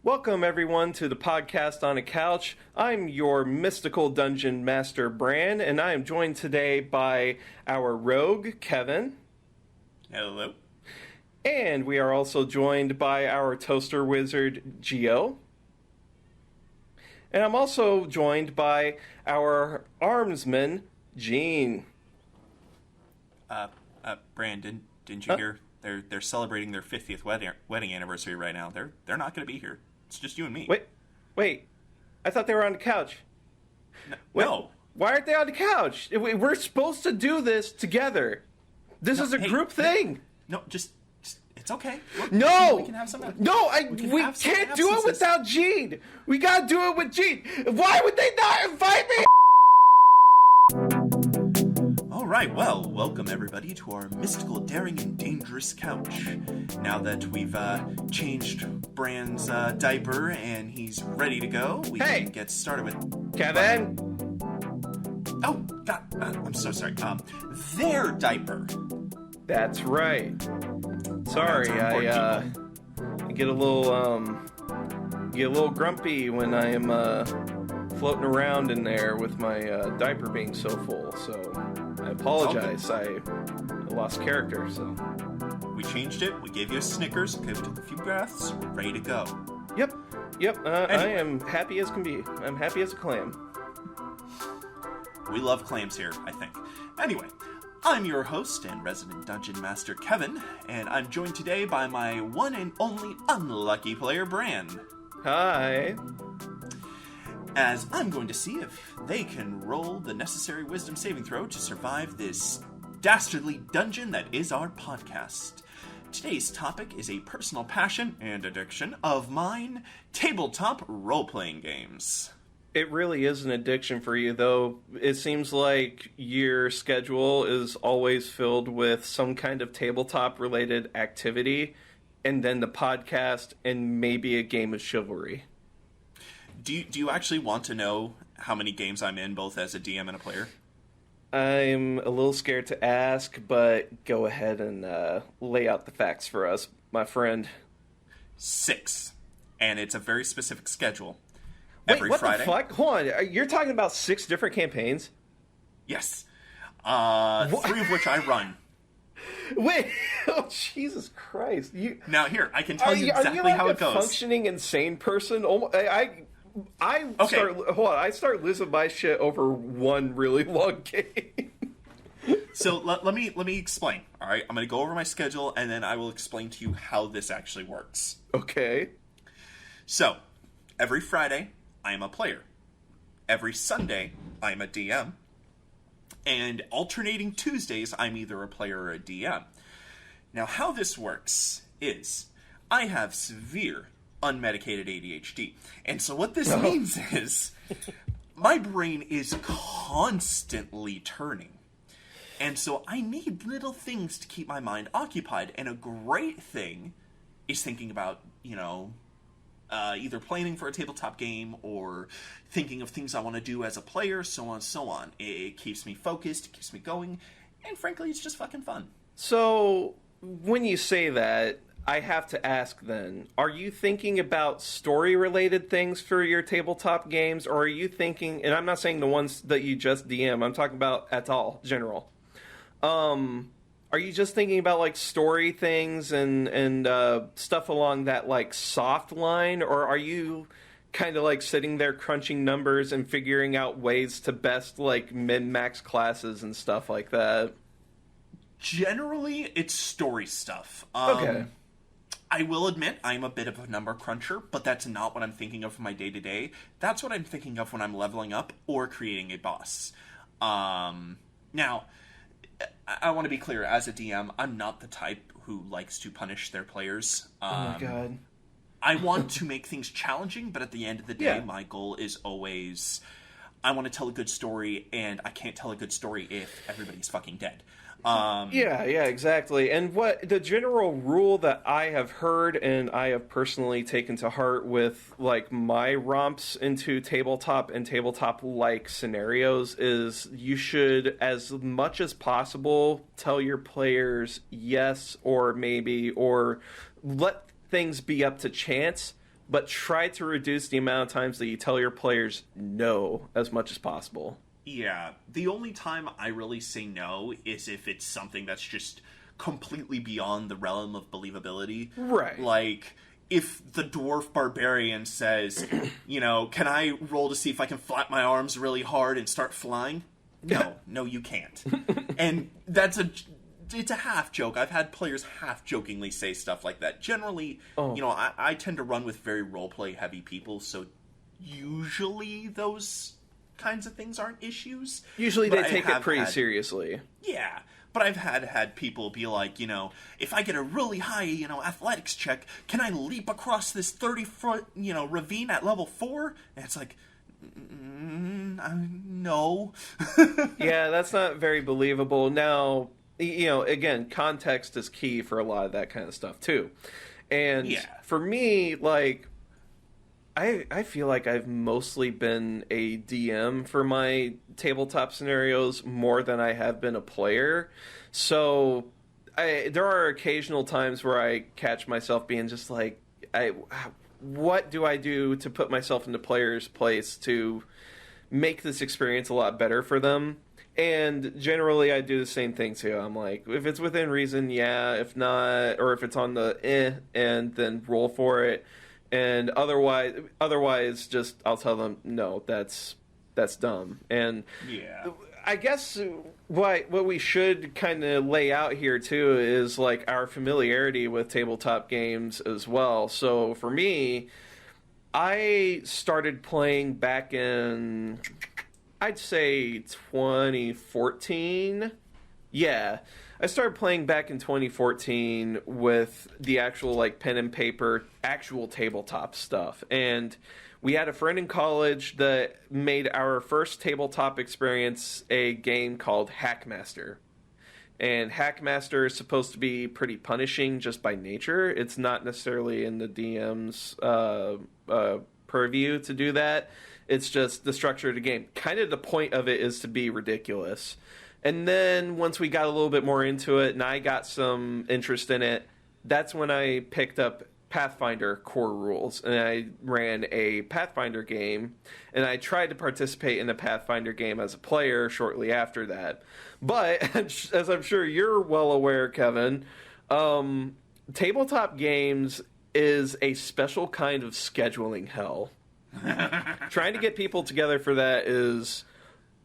Welcome, everyone, to the podcast on a couch. I'm your mystical dungeon master, Bran, and I am joined today by our rogue, Kevin. Hello. And we are also joined by our toaster wizard, Gio. And I'm also joined by our armsman, Jeanne. Bran, didn't you hear? They're celebrating their 50th wedding anniversary right now. They're not going to be here. It's just you and me. Wait. I thought they were on the couch. No. Why aren't they on the couch? We're supposed to do this together. This is a group thing. No, just it's okay. Look, no, we can have some. We can't do it without Jeanne. We gotta do it with Jeanne. Why would they not invite me? Alright, well, welcome everybody to our mystical, daring, and dangerous couch. Now that we've changed Bran's diaper and he's ready to go, we can get started with... Kevin? Oh, God, I'm so sorry. Their diaper. That's right. Sorry, I get a little grumpy when I am floating around in there with my diaper being so full, so... I apologize. I lost character, so... We changed it. We gave you a Snickers. Okay, we took a few breaths. We're ready to go. Yep. Anyway. I am happy as can be. I'm happy as a clam. We love clams here, I think. Anyway, I'm your host and resident dungeon master, Kevin, and I'm joined today by my one and only unlucky player, Bran. Hi. As I'm going to see if they can roll the necessary wisdom saving throw to survive this dastardly dungeon that is our podcast. Today's topic is a personal passion and addiction of mine, tabletop role-playing games. It really is an addiction for you, though. It seems like your schedule is always filled with some kind of tabletop-related activity, and then the podcast, and maybe a game of chivalry. Do you actually want to know how many games I'm in, both as a DM and a player? I'm a little scared to ask, but go ahead and lay out the facts for us, my friend. 6. And it's a very specific schedule. Wait, Every what Friday. The fuck? Hold on, you're talking about 6 different campaigns? Yes. 3 of which I run. Wait, oh Jesus Christ! Now here, I can tell you exactly are you like how it goes. Functioning insane person? I start losing my shit over one really long game. So let me explain. All right, I'm going to go over my schedule and then I will explain to you how this actually works. Okay. So every Friday I am a player. Every Sunday I am a DM. And alternating Tuesdays, I'm either a player or a DM. Now, how this works is I have severe unmedicated ADHD. And so what this means is my brain is constantly turning. And so I need little things to keep my mind occupied. And a great thing is thinking about, either planning for a tabletop game or thinking of things I want to do as a player, so on and so on. It keeps me focused, it keeps me going, and frankly, it's just fucking fun. So, when you say that, I have to ask then, are you thinking about story-related things for your tabletop games, or are you thinking, and I'm not saying the ones that you just DM, I'm talking about at all, general. Are you just thinking about, like, story things and stuff along that, like, soft line? Or are you kind of, like, sitting there crunching numbers and figuring out ways to best, like, min-max classes and stuff like that? Generally, it's story stuff. Okay. I will admit I'm a bit of a number cruncher, but that's not what I'm thinking of for my day-to-day. That's what I'm thinking of when I'm leveling up or creating a boss. Now... I want to be clear, as a DM, I'm not the type who likes to punish their players. Oh my god. I want to make things challenging, but at the end of the day, my goal is always, I want to tell a good story, and I can't tell a good story if everybody's fucking dead. Yeah, exactly. And what the general rule that I have heard and I have personally taken to heart with, like, my romps into tabletop and tabletop-like scenarios is you should, as much as possible, tell your players yes or maybe, or let things be up to chance but try to reduce the amount of times that you tell your players no as much as possible. Yeah, the only time I really say no is if it's something that's just completely beyond the realm of believability. Right. Like, if the dwarf barbarian says, can I roll to see if I can flap my arms really hard and start flying? No, you can't. And it's a half joke. I've had players half jokingly say stuff like that. Generally, I tend to run with very roleplay heavy people, so usually those kinds of things aren't issues. Usually they take it pretty seriously. Yeah. But I've had people be like, if I get a really high, athletics check, can I leap across this 30-foot, ravine at level 4? And it's like, no. Yeah, that's not very believable. Now, again, context is key for a lot of that kind of stuff, too. And for me, like, I feel like I've mostly been a DM for my tabletop scenarios more than I have been a player. So there are occasional times where I catch myself being just like, what do I do to put myself into players' place to make this experience a lot better for them? And generally I do the same thing too. I'm like, if it's within reason, yeah. If not, or if it's on the and then roll for it. And otherwise, just I'll tell them no. That's dumb. And I guess what we should kind of lay out here too is like our familiarity with tabletop games as well. So for me, I started playing back in, I'd say 2014. Yeah. I started playing back in 2014 with the actual, like, pen and paper, actual tabletop stuff. And we had a friend in college that made our first tabletop experience a game called Hackmaster. And Hackmaster is supposed to be pretty punishing just by nature. It's not necessarily in the DM's purview to do that. It's just the structure of the game. Kind of the point of it is to be ridiculous. And then once we got a little bit more into it and I got some interest in it, that's when I picked up Pathfinder core rules. And I ran a Pathfinder game. And I tried to participate in the Pathfinder game as a player shortly after that. But, as I'm sure you're well aware, Kevin, tabletop games is a special kind of scheduling hell. Trying to get people together for that is...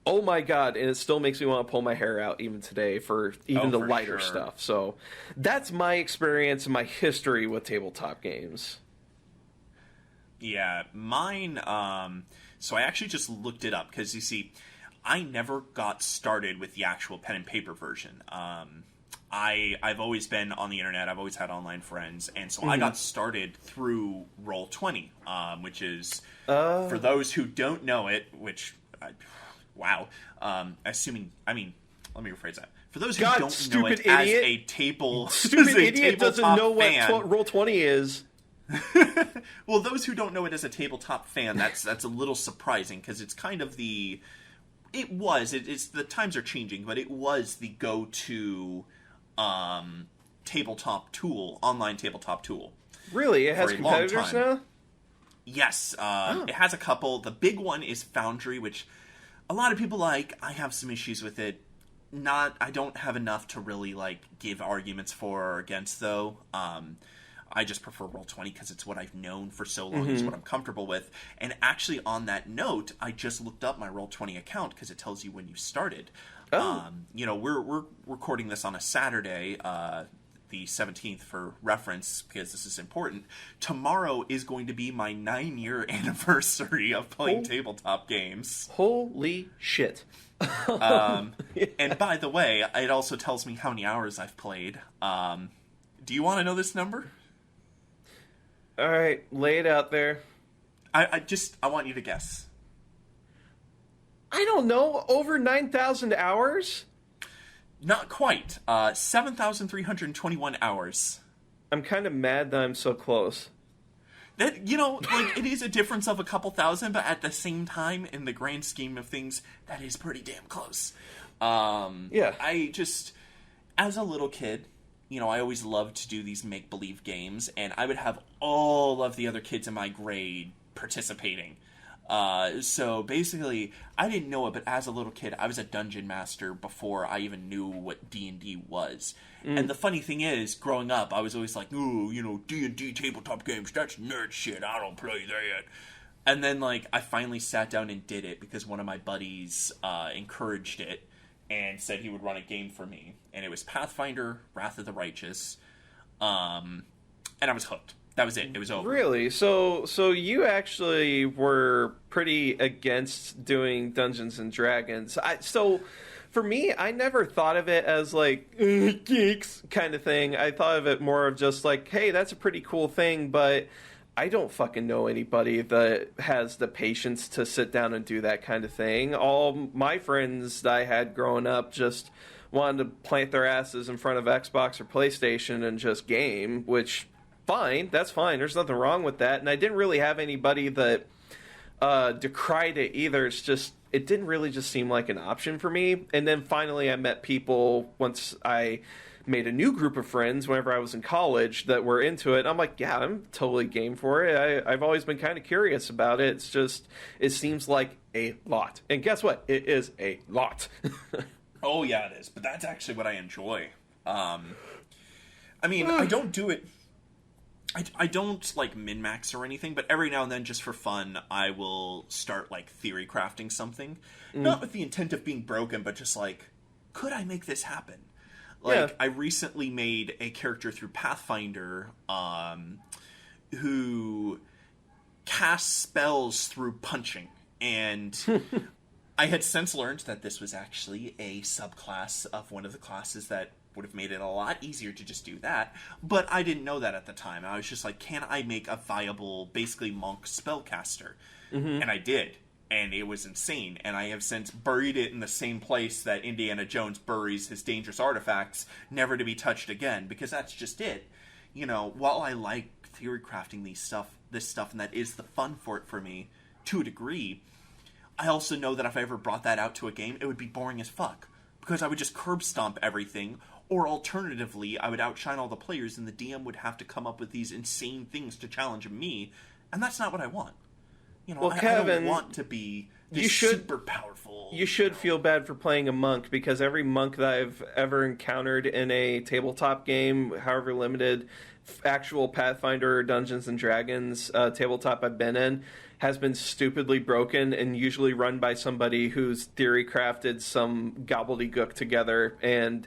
oh my god, and it still makes me want to pull my hair out even today for the lighter stuff. So that's my experience and my history with tabletop games. Yeah, mine, so I actually just looked it up, because you see, I never got started with the actual pen and paper version. I've always been on the internet, I've always had online friends, and so I got started through Roll20, which is, for those who don't know it, which... wow. Let me rephrase that. For those who don't know it as a table... Stupid idiot doesn't know what Roll20 is. Well, those who don't know it as a tabletop fan, that's a little surprising, because it's kind of the... It's the times are changing, but it was the go-to tabletop tool, online tabletop tool. Really? It has competitors now? Yes. It has a couple. The big one is Foundry, which... a lot of people like. I have some issues with it. I don't have enough to really, like, give arguments for or against, though. I just prefer Roll20 because it's what I've known for so long. It's what I'm comfortable with. And actually, on that note, I just looked up my Roll20 account because it tells you when you started. We're recording this on a Saturday, the 17th for reference, because this is important. Tomorrow is going to be my 9-year anniversary of playing tabletop games. Holy shit. And by the way, it also tells me how many hours I've played. Do you want to know this number? All right, lay it out there. I want you to guess. I don't know, over 9,000 hours? Not quite. 7,321 hours. I'm kind of mad that I'm so close. That, it is a difference of a couple thousand, but at the same time, in the grand scheme of things, that is pretty damn close. Yeah. I just, as a little kid, I always loved to do these make-believe games, and I would have all of the other kids in my grade participating. So basically, I didn't know it, but as a little kid, I was a dungeon master before I even knew what D&D was. And the funny thing is, growing up, I was always like, ooh, D&D tabletop games, that's nerd shit, I don't play that. And then, I finally sat down and did it because one of my buddies encouraged it and said he would run a game for me. And it was Pathfinder, Wrath of the Righteous. And I was hooked. That was it. It was over. Really? So you actually were pretty against doing Dungeons and Dragons. So for me, I never thought of it as geeks kind of thing. I thought of it more of just hey, that's a pretty cool thing, but I don't fucking know anybody that has the patience to sit down and do that kind of thing. All my friends that I had growing up just wanted to plant their asses in front of Xbox or PlayStation and just game, which, fine, that's fine. There's nothing wrong with that. And I didn't really have anybody that decried it either. It's just, it didn't really just seem like an option for me. And then finally I met people once I made a new group of friends whenever I was in college that were into it. I'm like, yeah, I'm totally game for it. I've always been kind of curious about it. It's just, it seems like a lot. And guess what? It is a lot. Oh, yeah, it is. But that's actually what I enjoy. I don't do it... I don't, min-max or anything, but every now and then, just for fun, I will start, theory crafting something. Not with the intent of being broken, but just, could I make this happen? I recently made a character through Pathfinder who casts spells through punching. And I had since learned that this was actually a subclass of one of the classes that would have made it a lot easier to just do that. But I didn't know that at the time. I was just like, can I make a viable, basically monk spellcaster? And I did. And it was insane. And I have since buried it in the same place that Indiana Jones buries his dangerous artifacts, never to be touched again, because that's just it. While I like theory crafting this stuff, and that is the fun for it for me, to a degree, I also know that if I ever brought that out to a game, it would be boring as fuck. Because I would just curb stomp everything, or alternatively, I would outshine all the players, and the DM would have to come up with these insane things to challenge me, and that's not what I want. Kevin, I don't want to be this super powerful. You should feel bad for playing a monk, because every monk that I've ever encountered in a tabletop game, however limited, actual Pathfinder or Dungeons and Dragons tabletop I've been in, has been stupidly broken and usually run by somebody who's theory crafted some gobbledygook together. And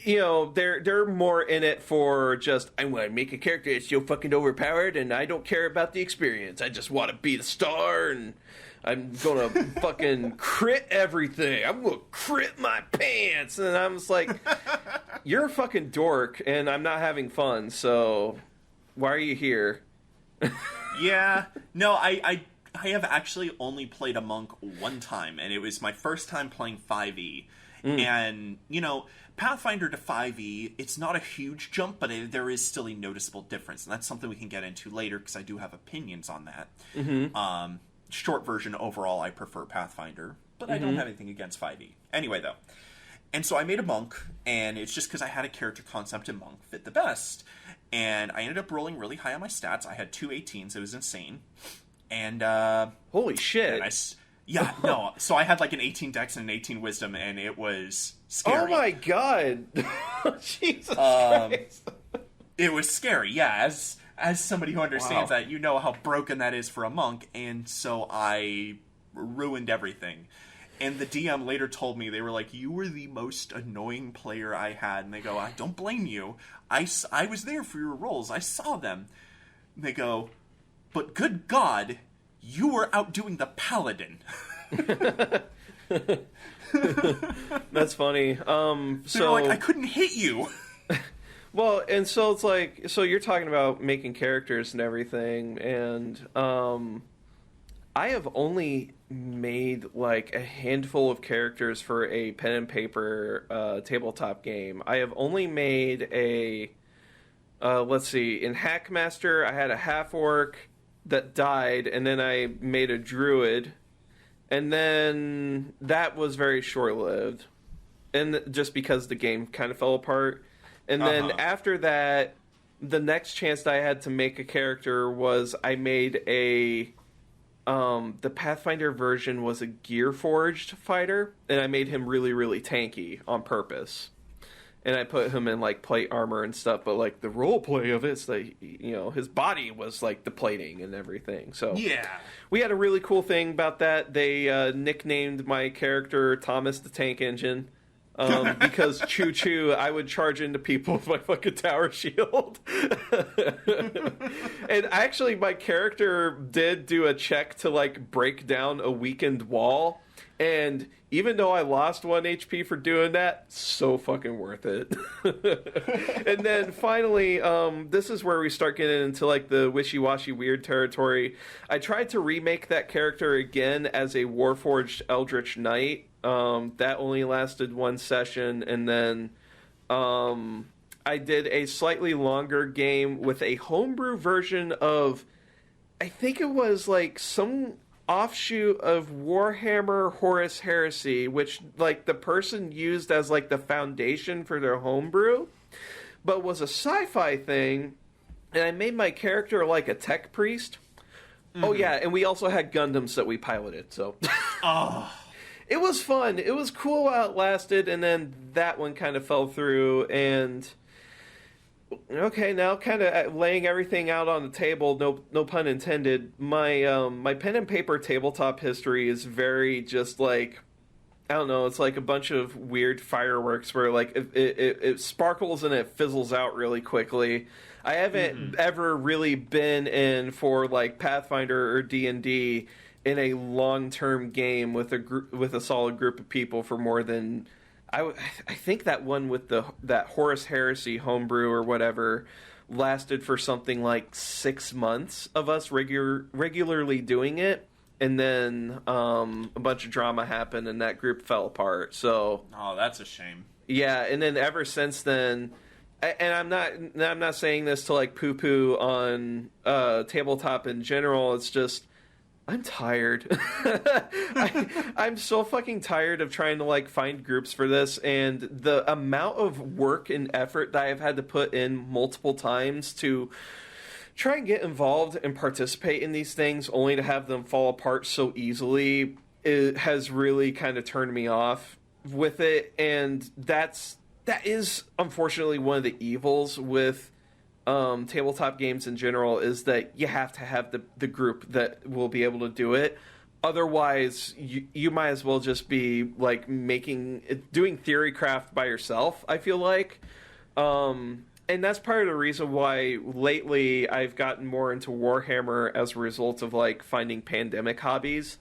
they're more in it for just, I want to make a character that's so fucking overpowered, and I don't care about the experience. I just want to be the star, and I'm gonna fucking crit everything. I'm gonna crit my pants. And I'm just like, you're a fucking dork, and I'm not having fun, so why are you here? Yeah. No, I have actually only played a monk one time, and it was my first time playing 5e. And, Pathfinder to 5e, it's not a huge jump, but there is still a noticeable difference. And that's something we can get into later, because I do have opinions on that. Short version, overall, I prefer Pathfinder, but I don't have anything against 5e. Anyway, though. And so I made a monk, and it's just because I had a character concept in monk fit the best. And I ended up rolling really high on my stats. I had 2 18s. It was insane. And, holy shit. And so I had an 18 dex and an 18 wisdom, and it was scary. Oh my god. Jesus Christ. It was scary, yeah. As somebody who understands that, you know how broken that is for a monk, and so I ruined everything. And the DM later told me, they were like, you were the most annoying player I had. And they go, I don't blame you. I was there for your rolls. I saw them. And they go, but good God, you were outdoing the paladin. That's funny. They're like, I couldn't hit you. Well, and so it's like, so you're talking about making characters and everything, and I have only made a handful of characters for a pen and paper tabletop game. I have only made a let's see, in Hackmaster I had a half orc that died, and then I made a druid, and then that was very short lived, and just because the game kind of fell apart. And then after that, the next chance that I had to make a character was I made a... the Pathfinder version was a Gear-forged fighter, and I made him really, really tanky on purpose. And I put him in, like, plate armor and stuff, but, like, the role play of it's like, you know, his body was, like, the plating and everything. So yeah, we had a really cool thing about that. They nicknamed my character Thomas the Tank Engine. Because choo-choo, I would charge into people with my fucking tower shield. And actually, my character did do a check to, like, break down a weakened wall. And even though I lost 1 HP for doing that, so fucking worth it. And then finally, this is where we start getting into, like, the wishy-washy weird territory. I tried to remake that character again as a Warforged Eldritch Knight. That only lasted 1 session, and then I did a slightly longer game with a homebrew version of, I think it was like some offshoot of Warhammer Horus Heresy, which like the person used as like the foundation for their homebrew, but was a sci-fi thing, and I made my character like a tech priest. Mm-hmm. Oh yeah, and we also had Gundams that we piloted, so... Oh... It was fun. It was cool while it lasted, and then that one kind of fell through, and... Okay, now kind of laying everything out on the table, no pun intended, my pen and paper tabletop history is very just like... I don't know, it's like a bunch of weird fireworks where like it sparkles and it fizzles out really quickly. I haven't ever really been in for like Pathfinder or D&D in a long-term game with a solid group of people for more than I think that one with that Horus Heresy homebrew or whatever lasted for something like 6 months of us regularly doing it, and then a bunch of drama happened and that group fell apart. So that's a shame. Yeah, and then ever since then, and I'm not saying this to like poo-poo on tabletop in general. It's just I'm tired. I'm so fucking tired of trying to like find groups for this, and the amount of work and effort that I've had to put in multiple times to try and get involved and participate in these things only to have them fall apart so easily, it has really kind of turned me off with it. And that is unfortunately one of the evils with tabletop games in general, is that you have to have the group that will be able to do it. Otherwise, you might as well just be like doing theory craft by yourself, I feel like. And that's part of the reason why lately I've gotten more into Warhammer as a result of like finding pandemic hobbies.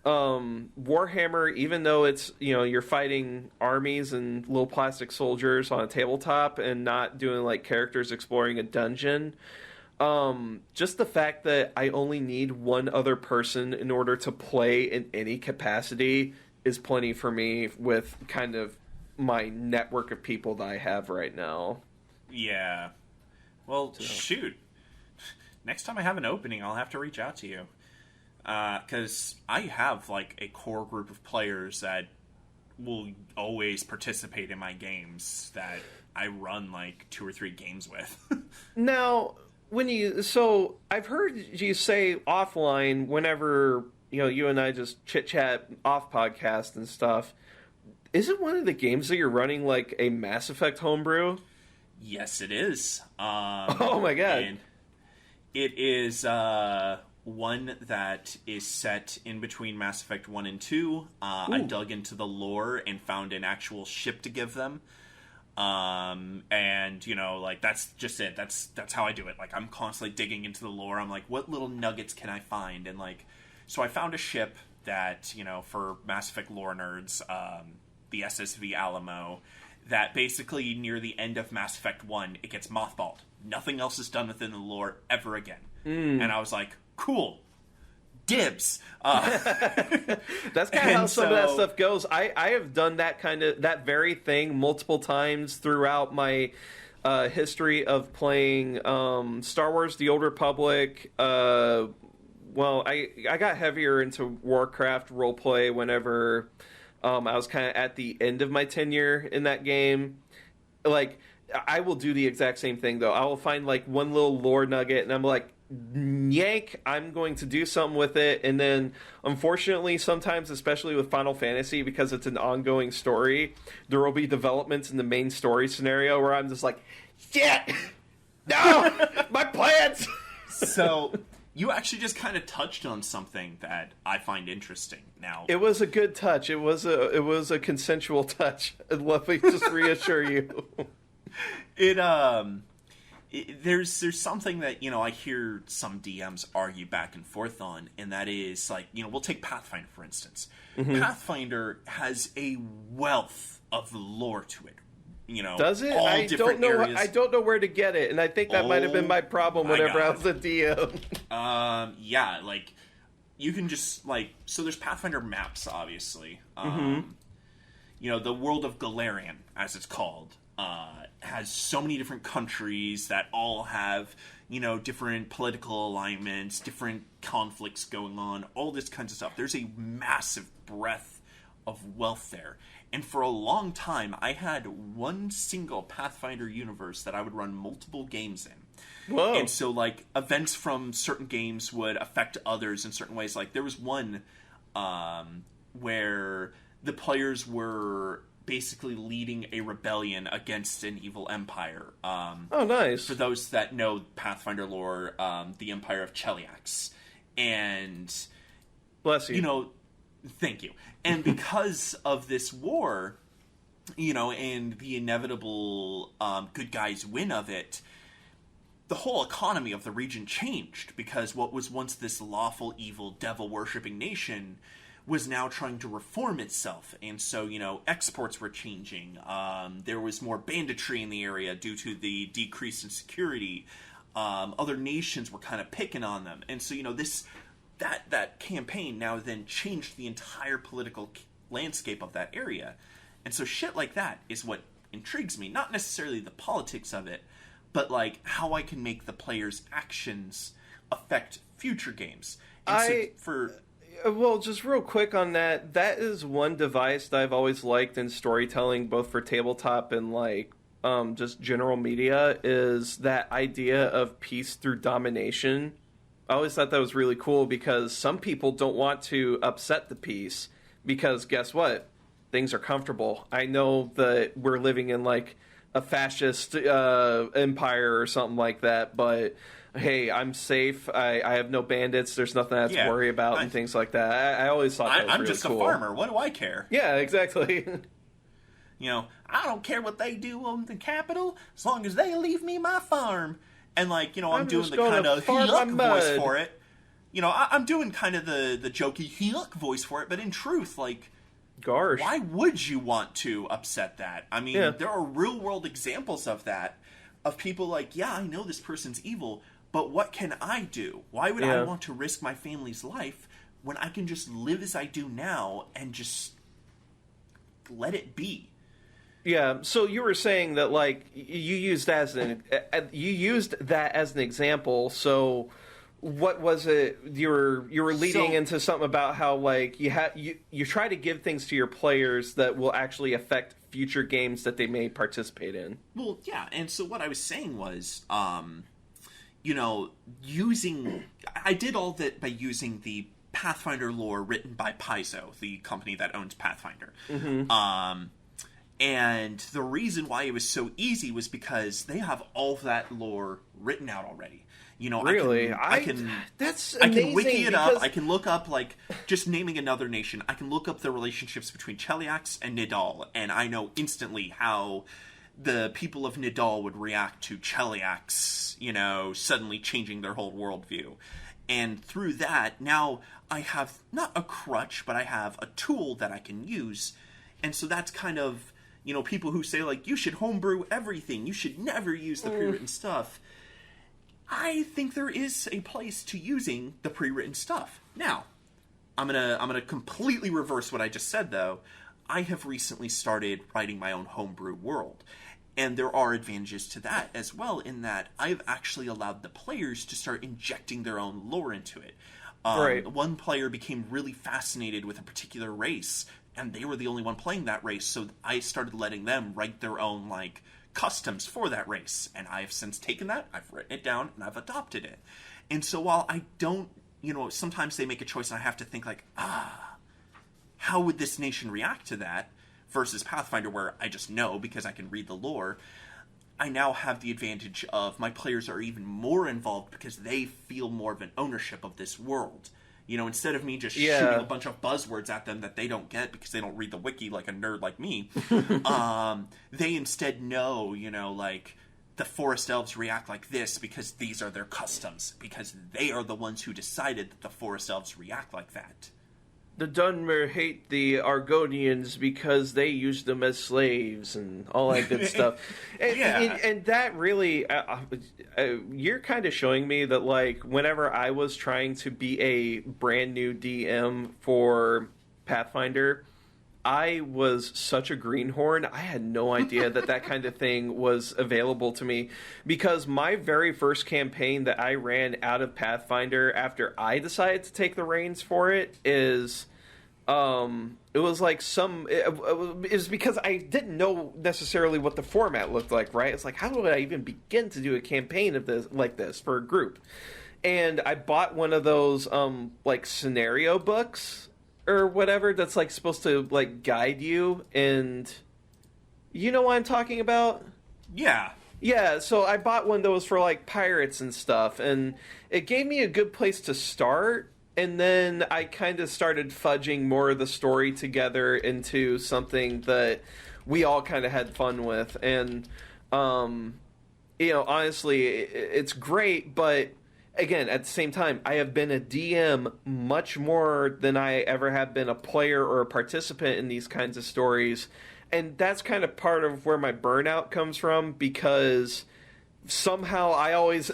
Warhammer, even though it's, you're fighting armies and little plastic soldiers on a tabletop and not doing like characters exploring a dungeon, just the fact that I only need one other person in order to play in any capacity is plenty for me with kind of my network of people that I have right now. Yeah. Well, shoot. Next time I have an opening, I'll have to reach out to you. Because I have, like, a core group of players that will always participate in my games that I run, like, 2 or 3 games with. Now, so I've heard you say offline whenever, you and I just chit-chat off podcast and stuff, isn't one of the games that you're running, like, a Mass Effect homebrew? Yes, it is. Oh my god. And it is, one that is set in between Mass Effect 1 and 2. I dug into the lore and found an actual ship to give them. And, like, that's just it. That's how I do it. Like, I'm constantly digging into the lore. I'm like, what little nuggets can I find? And, like, so I found a ship that, for Mass Effect lore nerds, the SSV Alamo, that basically near the end of Mass Effect 1, it gets mothballed. Nothing else is done within the lore ever again. And I was like, cool. Dibs. That's kind of how some of that stuff goes. I have done that very thing multiple times throughout my history of playing Star Wars: The Old Republic. I got heavier into Warcraft roleplay whenever I was kind of at the end of my tenure in that game. Like, I will do the exact same thing, though. I will find, like, one little lore nugget, and I'm like, yank, I'm going to do something with it. And then, unfortunately, sometimes, especially with Final Fantasy, because it's an ongoing story, there will be developments in the main story scenario where I'm just like, shit! No! My plans! So, you actually just kind of touched on something that I find interesting. Now, it was a good touch. It was a consensual touch. Let me just reassure you. There's something that, I hear some DMs argue back and forth on, and that is, like, we'll take Pathfinder, for instance. Mm-hmm. Pathfinder has a wealth of lore to it. Does it? All I don't know. areas. I don't know where to get it, and I think that might have been my problem whenever I was a DM. Yeah, like, you can just, like, so there's Pathfinder maps, obviously. The world of Galarian, as it's called, has so many different countries that all have, different political alignments, different conflicts going on, all this kinds of stuff. There's a massive breadth of wealth there. And for a long time, I had one single Pathfinder universe that I would run multiple games in. Whoa. And so, like, events from certain games would affect others in certain ways. Like, there was one where the players were basically leading a rebellion against an evil empire. Oh, nice. For those that know Pathfinder lore, the Empire of Cheliax. And, bless you. Thank you. And because of this war, and the inevitable good guys win of it, the whole economy of the region changed, because what was once this lawful, evil, devil-worshipping nation was now trying to reform itself. And so, exports were changing. There was more banditry in the area due to the decrease in security. Other nations were kind of picking on them. And so, that campaign now then changed the entire political landscape of that area. And so shit like that is what intrigues me. Not necessarily the politics of it, but, like, how I can make the players' actions affect future games. And well, just real quick on that, that is one device that I've always liked in storytelling, both for tabletop and, like, just general media, is that idea of peace through domination. I always thought that was really cool, because some people don't want to upset the peace, because guess what? Things are comfortable. I know that we're living in, like, a fascist empire or something like that, but hey, I'm safe. I have no bandits. There's nothing I have to worry about and things like that. I always thought that was really cool. I'm just a farmer. What do I care? Yeah, exactly. I don't care what they do on the Capitol as long as they leave me my farm. And, like, I'm doing the kind of yuck voice for it. I'm doing kind of the jokey yuck voice for it, but in truth, like, gosh, why would you want to upset that? I mean, there are real-world examples of that, of people like, yeah, I know this person's evil, but what can I do? Why would I want to risk my family's life when I can just live as I do now and just let it be? Yeah, so you were saying that, like, you used that as an example. So what was it you were leading into something about how, like, you try to give things to your players that will actually affect future games that they may participate in. Well, yeah, and so what I was saying was I did all that by using the Pathfinder lore written by Paizo, the company that owns Pathfinder. Mm-hmm. And the reason why it was so easy was because they have all of that lore written out already. Really? That's amazing. I can wiki it up. I can look up, like, just naming another nation. I can look up the relationships between Cheliax and Nidal, and I know instantly how the people of Nidal would react to Cheliax, suddenly changing their whole worldview. And through that, now I have not a crutch, but I have a tool that I can use. And so that's kind of, people who say, like, you should homebrew everything. You should never use the pre-written stuff. I think there is a place to using the pre-written stuff. Now, I'm gonna completely reverse what I just said, though. I have recently started writing my own homebrew world. And there are advantages to that as well, in that I've actually allowed the players to start injecting their own lore into it. Right. One player became really fascinated with a particular race, and they were the only one playing that race, so I started letting them write their own, like, customs for that race. And I have since taken that, I've written it down, and I've adopted it. And so while I don't, sometimes they make a choice and I have to think like, how would this nation react to that? Versus Pathfinder, where I just know because I can read the lore. I now have the advantage of my players are even more involved because they feel more of an ownership of this world. Instead of me just shooting a bunch of buzzwords at them that they don't get because they don't read the wiki like a nerd like me, they instead know, like, the forest elves react like this because these are their customs, because they are the ones who decided that the forest elves react like that. The Dunmer hate the Argonians because they use them as slaves and all that good stuff. And that really, you're kind of showing me that, like, whenever I was trying to be a brand new DM for Pathfinder, I was such a greenhorn. I had no idea that kind of thing was available to me, because my very first campaign that I ran out of Pathfinder after I decided to take the reins for it is, it was like it was because I didn't know necessarily what the format looked like, right? It's like, how do I even begin to do a campaign of this for a group? And I bought one of those, like, scenario books or whatever that's, like, supposed to, like, guide you, and you know what I'm talking about? Yeah. Yeah, so I bought one of those for, like, pirates and stuff, and it gave me a good place to start, and then I kind of started fudging more of the story together into something that we all kind of had fun with, and, honestly, it's great, but again, at the same time, I have been a DM much more than I ever have been a player or a participant in these kinds of stories. And that's kind of part of where my burnout comes from, because somehow I always,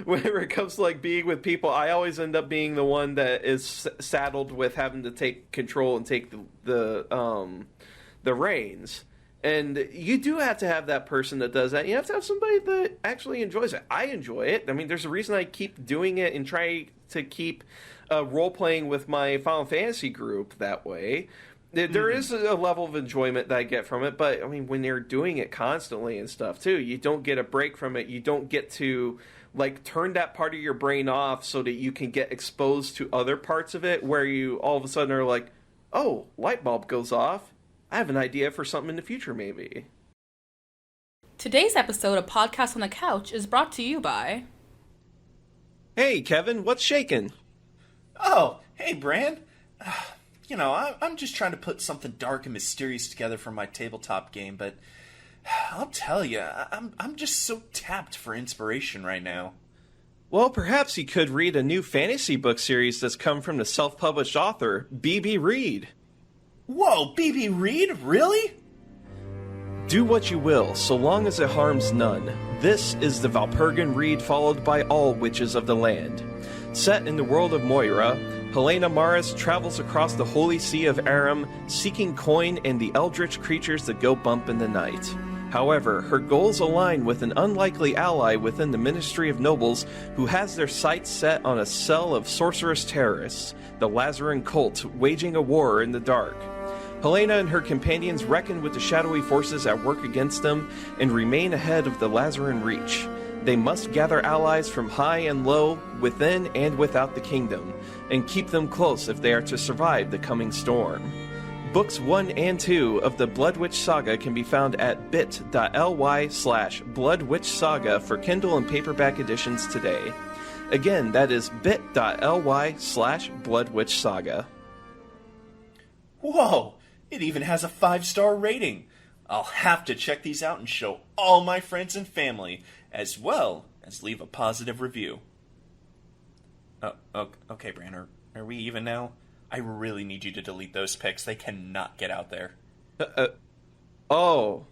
whenever it comes to, like, being with people, I always end up being the one that is saddled with having to take control and take the reins. And you do have to have that person that does that. You have to have somebody that actually enjoys it. I enjoy it. I mean, there's a reason I keep doing it and try to keep role-playing with my Final Fantasy group that way. There is a level of enjoyment that I get from it, but, I mean, when you're doing it constantly and stuff, too, you don't get a break from it. You don't get to, like, turn that part of your brain off so that you can get exposed to other parts of it where you all of a sudden are like, oh, light bulb goes off. I have an idea for something in the future, maybe. Today's episode of Podcast on the Couch is brought to you by... Hey, Kevin, what's shaking? Oh, hey, Bran. I'm just trying to put something dark and mysterious together for my tabletop game, but I'll tell you, I'm just so tapped for inspiration right now. Well, perhaps you could read a new fantasy book series that's come from the self-published author, B.B. Reed. Whoa, B.B. Reed? Really? Do what you will, so long as it harms none. This is the Valpurgin Reed followed by all witches of the land. Set in the world of Moira, Helena Maris travels across the holy sea of Aram, seeking coin and the eldritch creatures that go bump in the night. However, her goals align with an unlikely ally within the Ministry of Nobles who has their sights set on a cell of sorceress terrorists, the Lazaran cult, waging a war in the dark. Helena and her companions reckon with the shadowy forces at work against them and remain ahead of the Lazaran Reach. They must gather allies from high and low, within and without the kingdom, and keep them close if they are to survive the coming storm. Books 1 and 2 of the Bloodwitch Saga can be found at bit.ly/Bloodwitch Saga for Kindle and paperback editions today. Again, that is bit.ly/Bloodwitch Saga. Whoa, it even has a 5-star rating. I'll have to check these out and show all my friends and family, as well as leave a positive review. Okay, Bran, are we even now? I really need you to delete those pics. They cannot get out there. Those.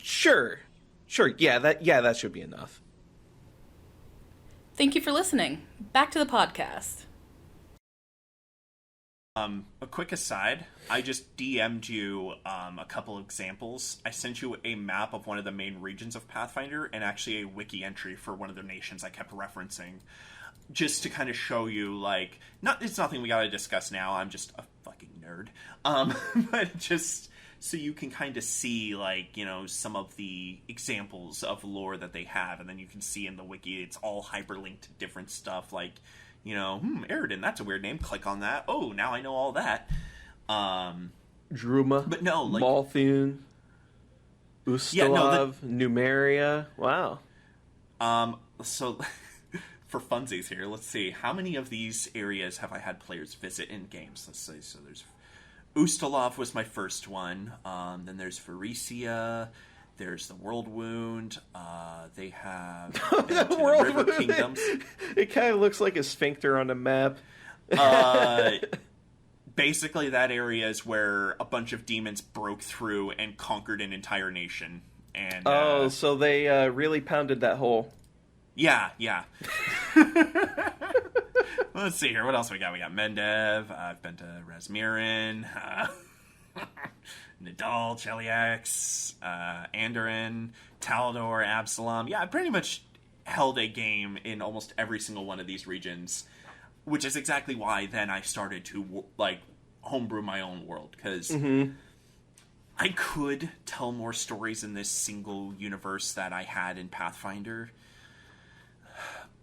Sure. Yeah, that should be enough. Thank you for listening. Back to the podcast. A quick aside, I just DM'd you a couple examples. I sent you a map of one of the main regions of Pathfinder and actually a wiki entry for one of the nations I kept referencing. Just to kind of show you, like, it's nothing we gotta discuss now, I'm just a fucking nerd. But just so you can kind of see, like, you know, some of the examples of lore that they have, and then you can see in the wiki it's all hyperlinked to different stuff, like, you know, Eridan, that's a weird name, click on that, oh, now I know all that. Druma, but no, like, Malthune, Ustalav, Numeria, wow. So, for funsies here, let's see, how many of these areas have I had players visit in games? Let's see, so there's Ustalav was my first one, then there's Pharesia, there's the World Wound, they have been to the River Kingdoms. It kind of looks like a sphincter on a map. Basically, that area is where a bunch of demons broke through and conquered an entire nation. And so they really pounded that hole. Yeah. Let's see here. What else we got? We got Mendev. I've been to Razmirin. Nidal, Cheliax, Andoran, Talador, Absalom. Yeah, I pretty much held a game in almost every single one of these regions, which is exactly why then I started to, like, homebrew my own world, because I could tell more stories in this single universe that I had in Pathfinder,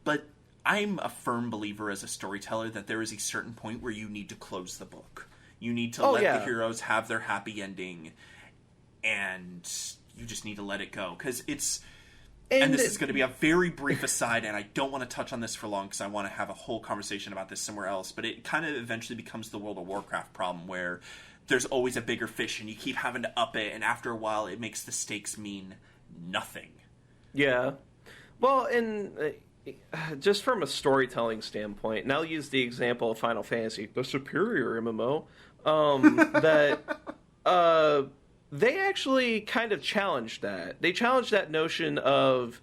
but I'm a firm believer as a storyteller that there is a certain point where you need to close the book. You need to let the heroes have their happy ending, and you just need to let it go, because it's... And this is going to be a very brief aside, and I don't want to touch on this for long because I want to have a whole conversation about this somewhere else, but it kind of eventually becomes the World of Warcraft problem where there's always a bigger fish and you keep having to up it, and after a while it makes the stakes mean nothing. Yeah. Well, and just from a storytelling standpoint, and I'll use the example of Final Fantasy, the superior MMO, that... they actually kind of challenged that. They challenged that notion of,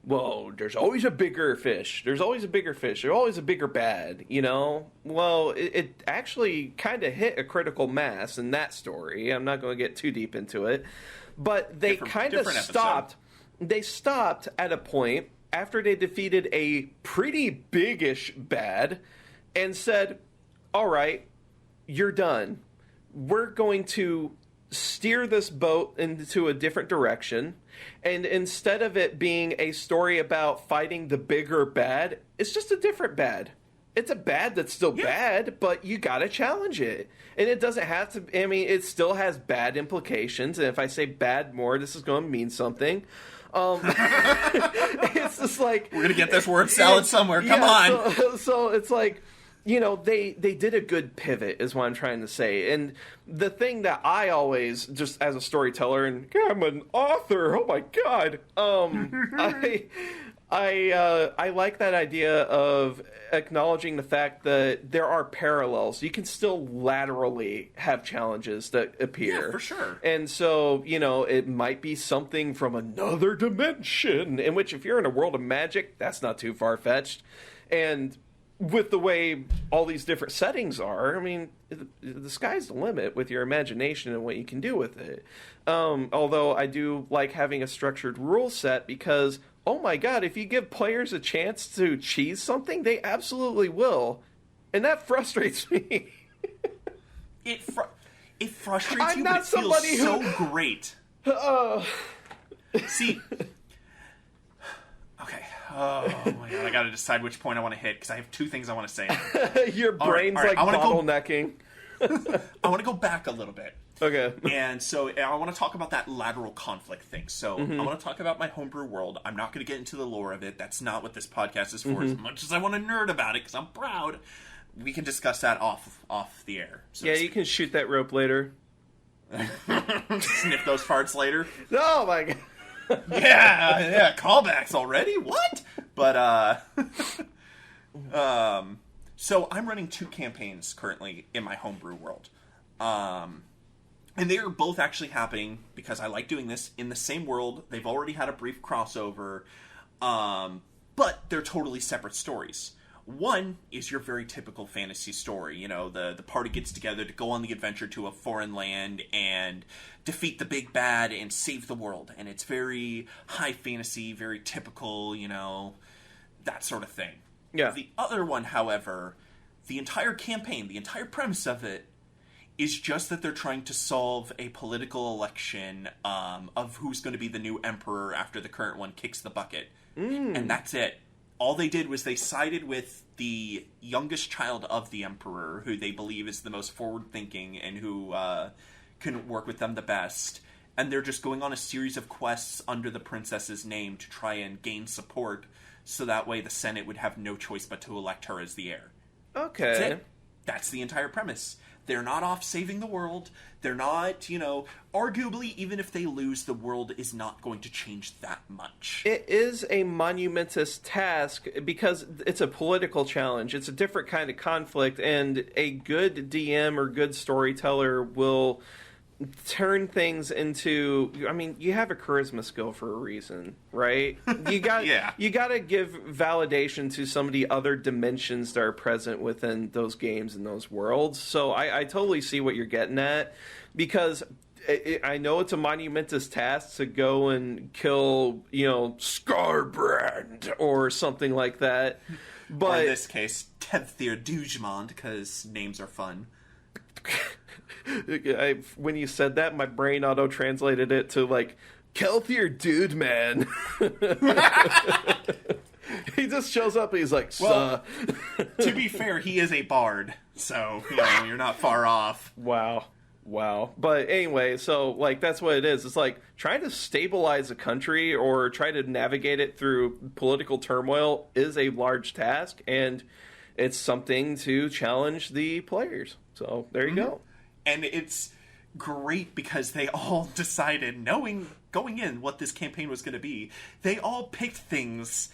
well, there's always a bigger fish. There's always a bigger fish. There's always a bigger bad, you know? Well, it actually kind of hit a critical mass in that story. I'm not going to get too deep into it. But they kind of stopped. They stopped at a point after they defeated a pretty big-ish bad and said, all right, you're done. We're going to steer this boat into a different direction, and instead of it being a story about fighting the bigger bad, it's just a different bad. It's a bad that's still bad, but you gotta challenge it. And it doesn't have to, I mean, it still has bad implications, and if I say bad more, this is going to mean something. It's just like... We're gonna get this word salad somewhere, come on! So it's like... You know, they did a good pivot, is what I'm trying to say. And the thing that I always, just as a storyteller, and I'm an author, oh my god, I like that idea of acknowledging the fact that there are parallels. You can still laterally have challenges that appear. Yeah, for sure. And so, you know, it might be something from another dimension, in which if you're in a world of magic, that's not too far-fetched. And... with the way all these different settings are, I mean, the sky's the limit with your imagination and what you can do with it. Although I do like having a structured rule set because, oh my god, if you give players a chance to cheese something, they absolutely will. And that frustrates me. It frustrates you, but it feels so great. See... Okay. Oh my god, I gotta decide which point I want to hit, because I have two things I want to say. Your brain's like bottlenecking. I want to go back a little bit. Okay. And so I want to talk about that lateral conflict thing. So I want to talk about my homebrew world. I'm not going to get into the lore of it. That's not what this podcast is for. As much as I want to nerd about it, because I'm proud, we can discuss that off the air. So you can shoot that rope later. Sniff those farts later. Oh my god. yeah, callbacks already? What? But, so I'm running 2 campaigns currently in my homebrew world. And they are both actually happening, because I like doing this, in the same world. They've already had a brief crossover, but they're totally separate stories. One is your very typical fantasy story. You know, the party gets together to go on the adventure to a foreign land and defeat the big bad and save the world. And it's very high fantasy, very typical, you know, that sort of thing. Yeah. The other one, however, the entire campaign, the entire premise of it, is just that they're trying to solve a political election of who's going to be the new emperor after the current one kicks the bucket. And that's it. All they did was they sided with the youngest child of the emperor, who they believe is the most forward-thinking and who can work with them the best. And they're just going on a series of quests under the princess's name to try and gain support, so that way the Senate would have no choice but to elect her as the heir. Okay. That's it. That's the entire premise. They're not off saving the world. They're not, arguably, even if they lose, the world is not going to change that much. It is a monumentous task because it's a political challenge. It's a different kind of conflict, and a good DM or good storyteller will turn things into, I mean, you have a charisma skill for a reason, right? You got you got to give validation to some of the other dimensions that are present within those games and those worlds. So I totally see what you're getting at, because I know it's a monumentous task to go and kill, Scarbrand or something like that. But or in this case, Tevthir Dujmond, because names are fun. When you said that, my brain auto-translated it to, Kelthier Dude Man. He just shows up and he's like, well, to be fair, he is a bard, so, you're not far off. Wow. But anyway, so, that's what it is. It's trying to stabilize a country or try to navigate it through political turmoil is a large task, and it's something to challenge the players. So, there you go. And it's great because they all decided, going in what this campaign was going to be, they all picked things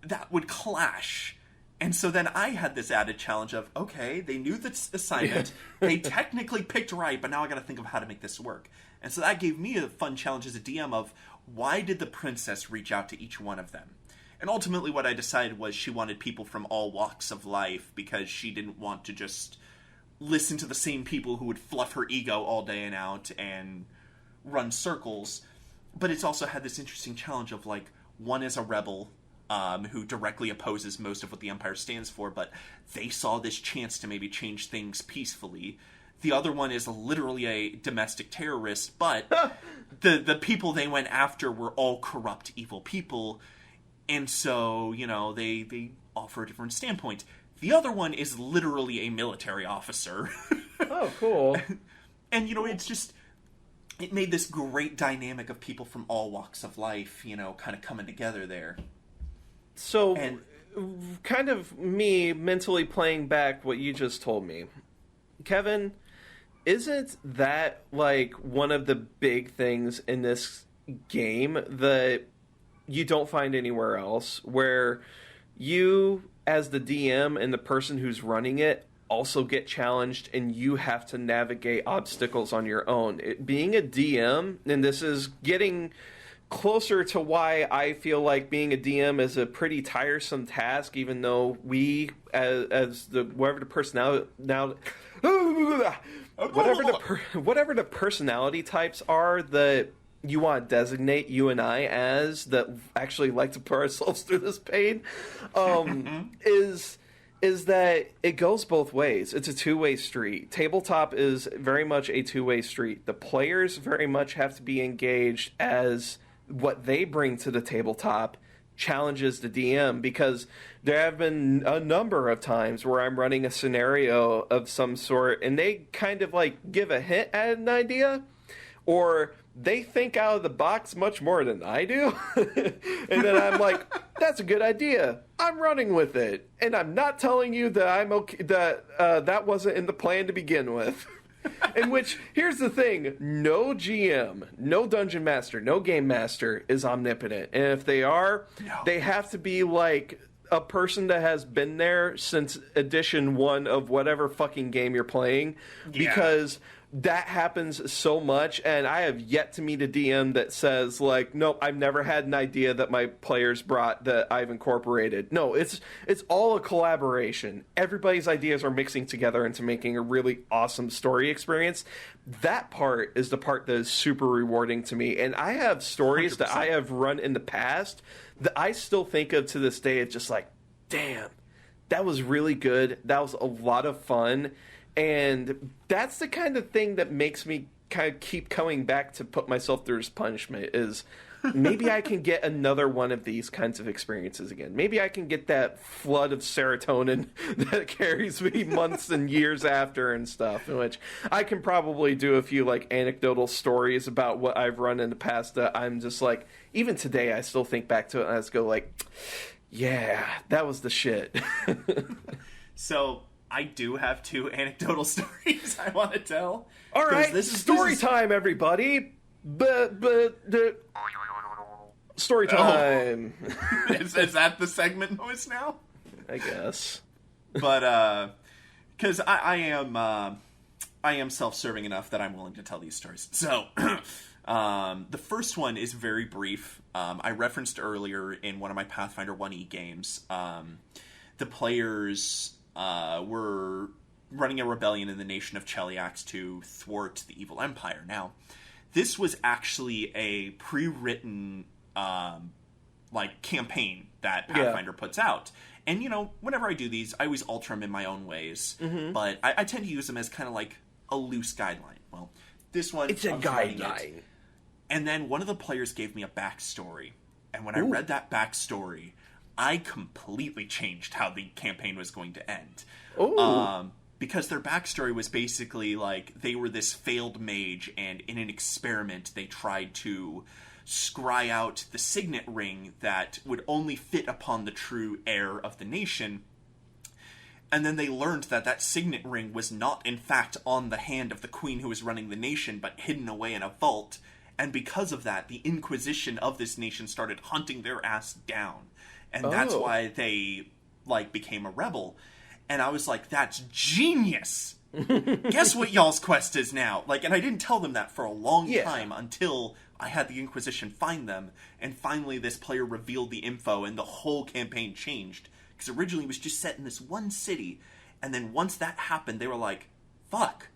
that would clash. And so then I had this added challenge of, okay, they knew this assignment, they technically picked right, but now I got to think of how to make this work. And so that gave me a fun challenge as a DM of, why did the princess reach out to each one of them? And ultimately what I decided was she wanted people from all walks of life, because she didn't want to just listen to the same people who would fluff her ego all day and out and run circles. But it's also had this interesting challenge of, one is a rebel who directly opposes most of what the Empire stands for, but they saw this chance to maybe change things peacefully. The other one is literally a domestic terrorist, but the people they went after were all corrupt, evil people, and so, they offer a different standpoint. The other one is literally a military officer. Oh, cool. And, it made this great dynamic of people from all walks of life, kind of coming together there. So, kind of me mentally playing back what you just told me. Kevin, isn't that, one of the big things in this game that you don't find anywhere else, where you, as the DM and the person who's running it, also get challenged and you have to navigate obstacles on your own? Being a DM, and this is getting closer to why I feel like being a DM is a pretty tiresome task, even though we, as the whatever the personality whatever the personality types are that you want to designate you and I as, that actually like to put ourselves through this pain, is that it goes both ways. It's a two-way street. Tabletop is very much a two-way street. The players very much have to be engaged as what they bring to the tabletop challenges the DM, because there have been a number of times where I'm running a scenario of some sort and they kind of give a hint at an idea, or they think out of the box much more than I do. And then I'm like, that's a good idea. I'm running with it. And I'm not telling you that I'm okay, that wasn't in the plan to begin with. In which, here's the thing, no GM, no dungeon master, no game master is omnipotent. And if they are, they have to be a person that has been there since edition 1 of whatever fucking game you're playing. Because that happens so much, and I have yet to meet a DM that says, nope, I've never had an idea that my players brought that I've incorporated. No, it's all a collaboration. Everybody's ideas are mixing together into making a really awesome story experience. That part is the part that is super rewarding to me, and I have stories 100%. That I have run in the past that I still think of to this day. It's just damn, that was really good. That was a lot of fun. And that's the kind of thing that makes me kind of keep coming back to put myself through as punishment, is maybe I can get another one of these kinds of experiences again. Maybe I can get that flood of serotonin that carries me months and years after and stuff, in which I can probably do a few like anecdotal stories about what I've run in the past that I'm just like, even today I still think back to it and I just go like, yeah, that was the shit. So I do have 2 anecdotal stories I want to tell. All right, this story is... time, everybody. Story time. Oh. Is that the segment noise now? I guess. But because I am self-serving enough that I'm willing to tell these stories. So the first one is very brief. I referenced earlier in one of my Pathfinder 1E games. The players were running a rebellion in the nation of Cheliax to thwart the evil empire. Now, this was actually a pre-written campaign that Pathfinder puts out. And, whenever I do these, I always alter them in my own ways. Mm-hmm. But I tend to use them as kind of like a loose guideline. Well, this one... It's a guideline. And then one of the players gave me a backstory. And when I read that backstory, I completely changed how the campaign was going to end. Because their backstory was basically like they were this failed mage, and in an experiment they tried to scry out the signet ring that would only fit upon the true heir of the nation. And then they learned that that signet ring was not in fact on the hand of the queen who was running the nation, but hidden away in a vault. And because of that, the Inquisition of this nation started hunting their ass down. And that's why they, became a rebel. And I was like, that's genius! Guess what y'all's quest is now? And I didn't tell them that for a long time until I had the Inquisition find them. And finally this player revealed the info and the whole campaign changed. Because originally it was just set in this one city. And then once that happened, they were like, fuck.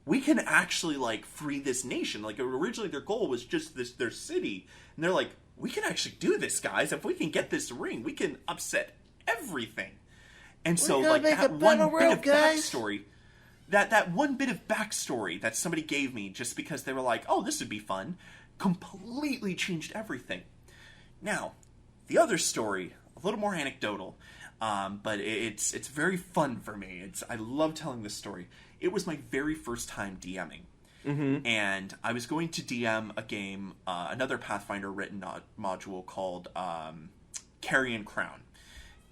We can actually, free this nation. Originally their goal was just their city. And they're like, we can actually do this, guys. If we can get this ring, we can upset everything. And so, that one bit of backstory, that one bit of backstory that somebody gave me just because they were like, oh, this would be fun, completely changed everything. Now, the other story, a little more anecdotal, but it's very fun for me. I love telling this story. It was my very first time DMing. Mm-hmm. And I was going to DM a game, another Pathfinder written module called Carrion Crown.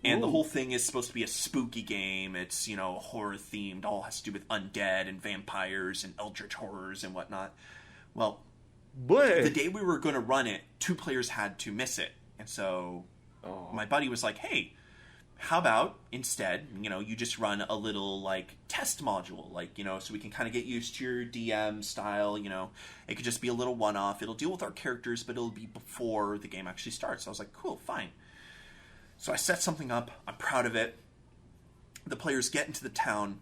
And the whole thing is supposed to be a spooky game. It's, horror-themed. All has to do with undead and vampires and eldritch horrors and whatnot. Well, the day we were going to run it, 2 players had to miss it. And so my buddy was like, hey, how about instead, you just run a little, test module, so we can kind of get used to your DM style, It could just be a little one-off. It'll deal with our characters, but it'll be before the game actually starts. So I was like, cool, fine. So I set something up. I'm proud of it. The players get into the town,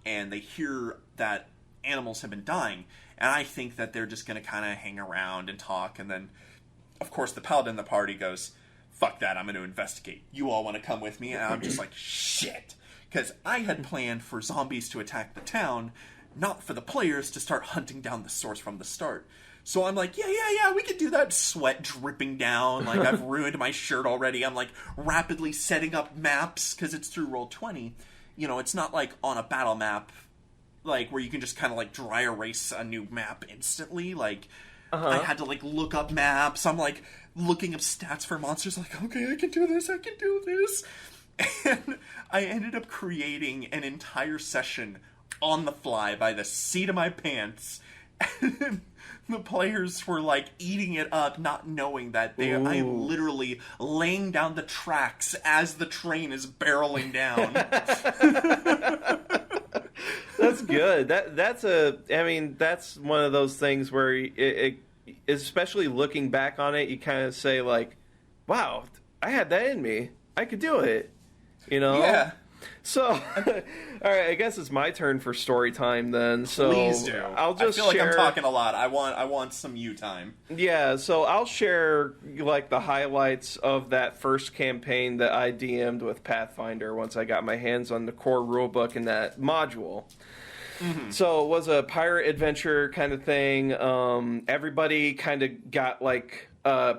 and they hear that animals have been dying, and I think that they're just going to kind of hang around and talk, and then, of course, the paladin in the party goes, fuck that, I'm going to investigate. You all want to come with me? And I'm just like, shit. Because I had planned for zombies to attack the town, not for the players to start hunting down the source from the start. So I'm like, yeah, we could do that. Sweat dripping down, I've ruined my shirt already. I'm, rapidly setting up maps, because it's through Roll20. It's not, on a battle map, where you can just kind of, dry erase a new map instantly. I had to, look up maps. I'm, looking up stats for monsters. Okay, I can do this. And I ended up creating an entire session on the fly by the seat of my pants. And the players were eating it up, not knowing that I'm literally laying down the tracks as the train is barreling down. That's good. That's one of those things where it especially looking back on it, you kind of say wow, I had that in me. I could do it. Yeah. So, all right, I guess it's my turn for story time then. So Please do. I'll just I feel share... like I'm talking a lot. I want some you time. Yeah, so I'll share like the highlights of that first campaign that I DM'd with Pathfinder once I got my hands on the core rulebook and that module. Mm-hmm. So it was a pirate adventure kind of thing. Everybody kind of got like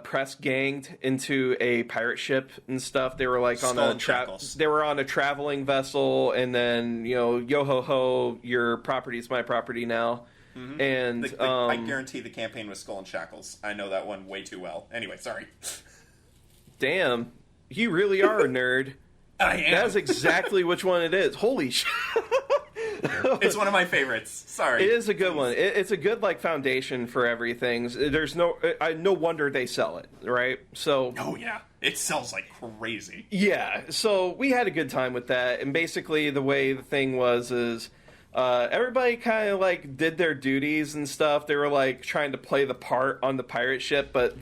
press ganged into a pirate ship and stuff. They were like they were on a traveling vessel, and then yo ho ho, your property's my property now. Mm-hmm. And I guarantee the campaign was Skull and Shackles. I know that one way too well. Anyway, sorry. Damn, you really are a nerd. I am. That's exactly which one it is. Holy shit. It's one of my favorites. Sorry. It is a good one. It's a good like foundation for everything. There's no wonder they sell it, right? So. Oh yeah, it sells like crazy. Yeah. So we had a good time with that, and basically the way the thing was is everybody kind of like did their duties and stuff. They were like trying to play the part on the pirate ship, but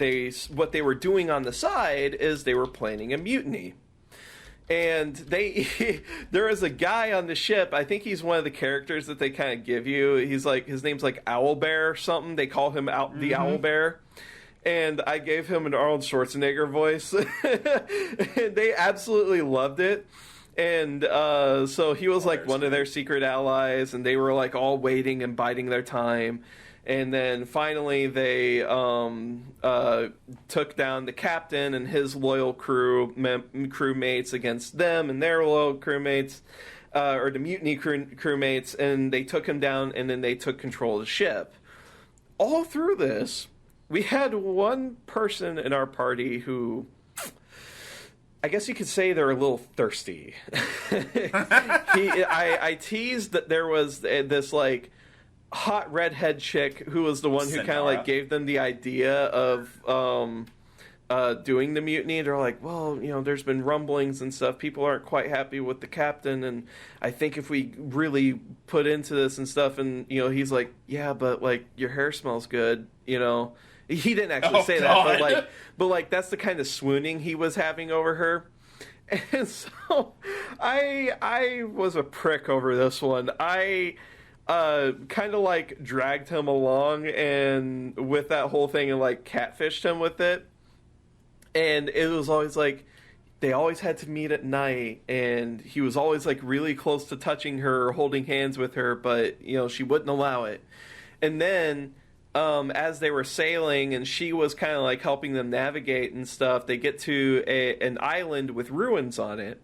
what they were doing on the side is they were planning a mutiny. And there is a guy on the ship. I think he's one of the characters that they kind of give you. He's like, his name's like Owlbear or something. They call him the Owlbear. And I gave him an Arnold Schwarzenegger voice. And they absolutely loved it. And so he was like one of their secret allies, and they were like all waiting and biding their time. And then finally they took down the captain and his loyal crewmates against them and their loyal crewmates, or the mutiny crewmates, and they took him down, and then they took control of the ship. All through this, we had one person in our party who, I guess you could say they're a little thirsty. I teased that there was this like hot redhead chick who was the one who kind of like gave them the idea of doing the mutiny. They're like, well, there's been rumblings and stuff. People aren't quite happy with the captain, and I think if we really put into this and stuff, and he's like, yeah, but like your hair smells good. He didn't actually say God. that, but like that's the kind of swooning he was having over her. And so I was a prick over this one. I kind of like dragged him along and with that whole thing and like catfished him with it. And it was always like they always had to meet at night, and he was always like really close to touching her, holding hands with her, but she wouldn't allow it. And then as they were sailing and she was kind of like helping them navigate and stuff, they get to an island with ruins on it.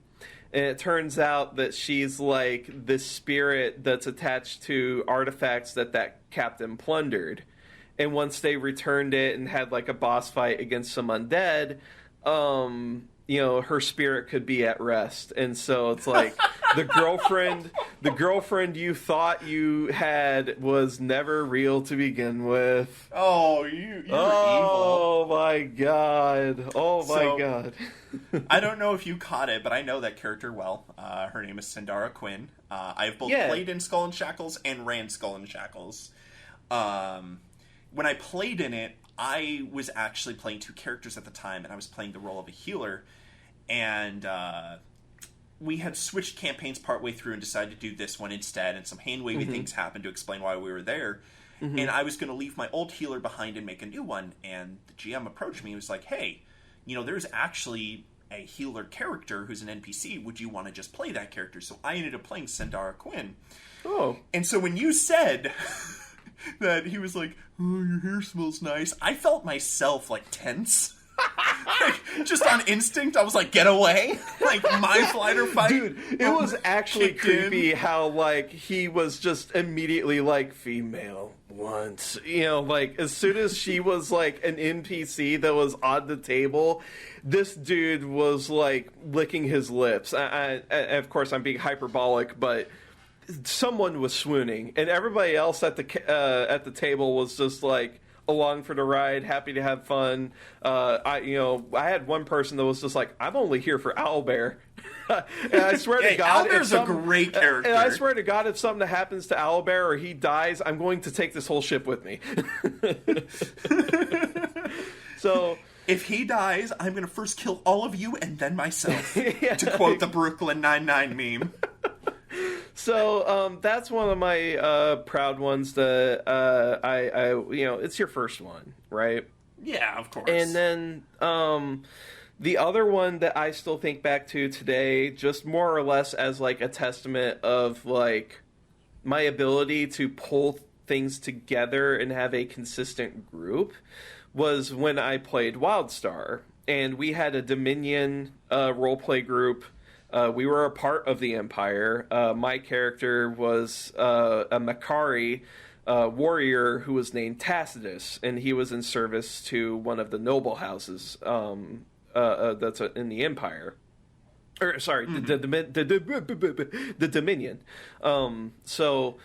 And it turns out that she's like this spirit that's attached to artifacts that captain plundered. And once they returned it and had like a boss fight against some undead, her spirit could be at rest. And so it's like the girlfriend you thought you had was never real to begin with. Oh, you're evil. Oh my god. Oh my god. I don't know if you caught it, but I know that character well. Her name is Sindara Quinn. I've both played in Skull and Shackles and ran Skull and Shackles. When I played in it, I was actually playing two characters at the time, and I was playing the role of a healer. And we had switched campaigns partway through and decided to do this one instead, and some hand-wavy things happened to explain why we were there. Mm-hmm. And I was going to leave my old healer behind and make a new one, and the GM approached me and was like, hey, there's actually a healer character who's an NPC. Would you want to just play that character? So I ended up playing Sindara Quinn. Oh. And so when you said that he was like, oh, your hair smells nice, I felt myself like tense. Like, just on instinct, I was like, get away. Like, my flight or fight. Dude, it was actually creepy how, like, he was just immediately like, female once. Like, as soon as she was, like, an NPC that was on the table, this dude was, like, licking his lips. Of course, I'm being hyperbolic, but someone was swooning. And everybody else at the table was just, like, along for the ride, happy to have fun. I had one person that was just like, I'm only here for Owlbear. And I swear to God, Owlbear's a great character. And I swear to God, if something happens to Owlbear or he dies, I'm going to take this whole ship with me. So If he dies, I'm going to first kill all of you and then myself. Yeah. To quote the Brooklyn Nine-Nine meme. So that's one of my proud ones that I it's your first one, right? Yeah, of course. And then the other one that I still think back to today, just more or less as like a testament of like my ability to pull things together and have a consistent group, was when I played WildStar. And we had a Dominion roleplay group. We were a part of the Empire. My character was a Makari warrior who was named Tacitus, and he was in service to one of the noble houses that's in the Empire. Or sorry, the Dominion. So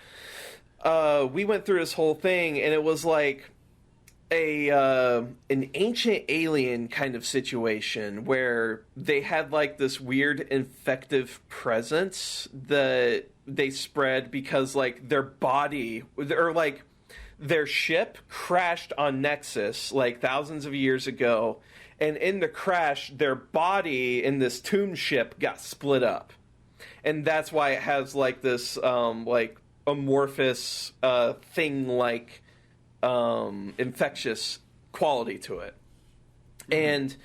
we went through this whole thing, and it was like an ancient alien kind of situation where they had like this weird infective presence that they spread because like their body, or like their ship crashed on Nexus like thousands of years ago, and in the crash their body in this tomb ship got split up, and that's why it has like this like amorphous thing like infectious quality to it. And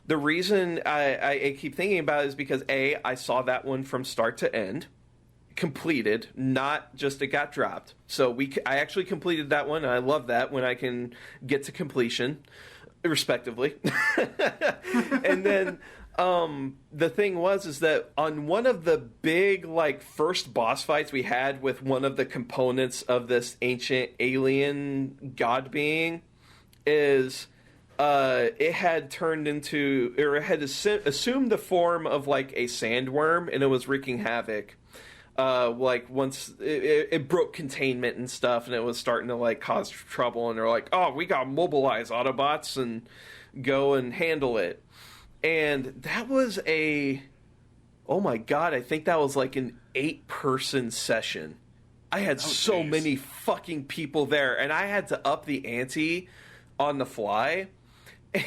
the reason I keep thinking about it is because I saw that one from start to end, completed, not just it got dropped. So I actually completed that one, and I love that when I can get to completion, respectively. And then the thing is that on one of the big like first boss fights we had with one of the components of this ancient alien god being, is it had turned into, or it had assumed the form of like a sandworm, and it was wreaking havoc. Like once it broke containment and stuff, and it was starting to like cause trouble, and they're like, oh, we got to mobilize Autobots and go and handle it. And that was oh my god, I think that was like an 8-person session. I had so many fucking people there, and I had to up the ante on the fly.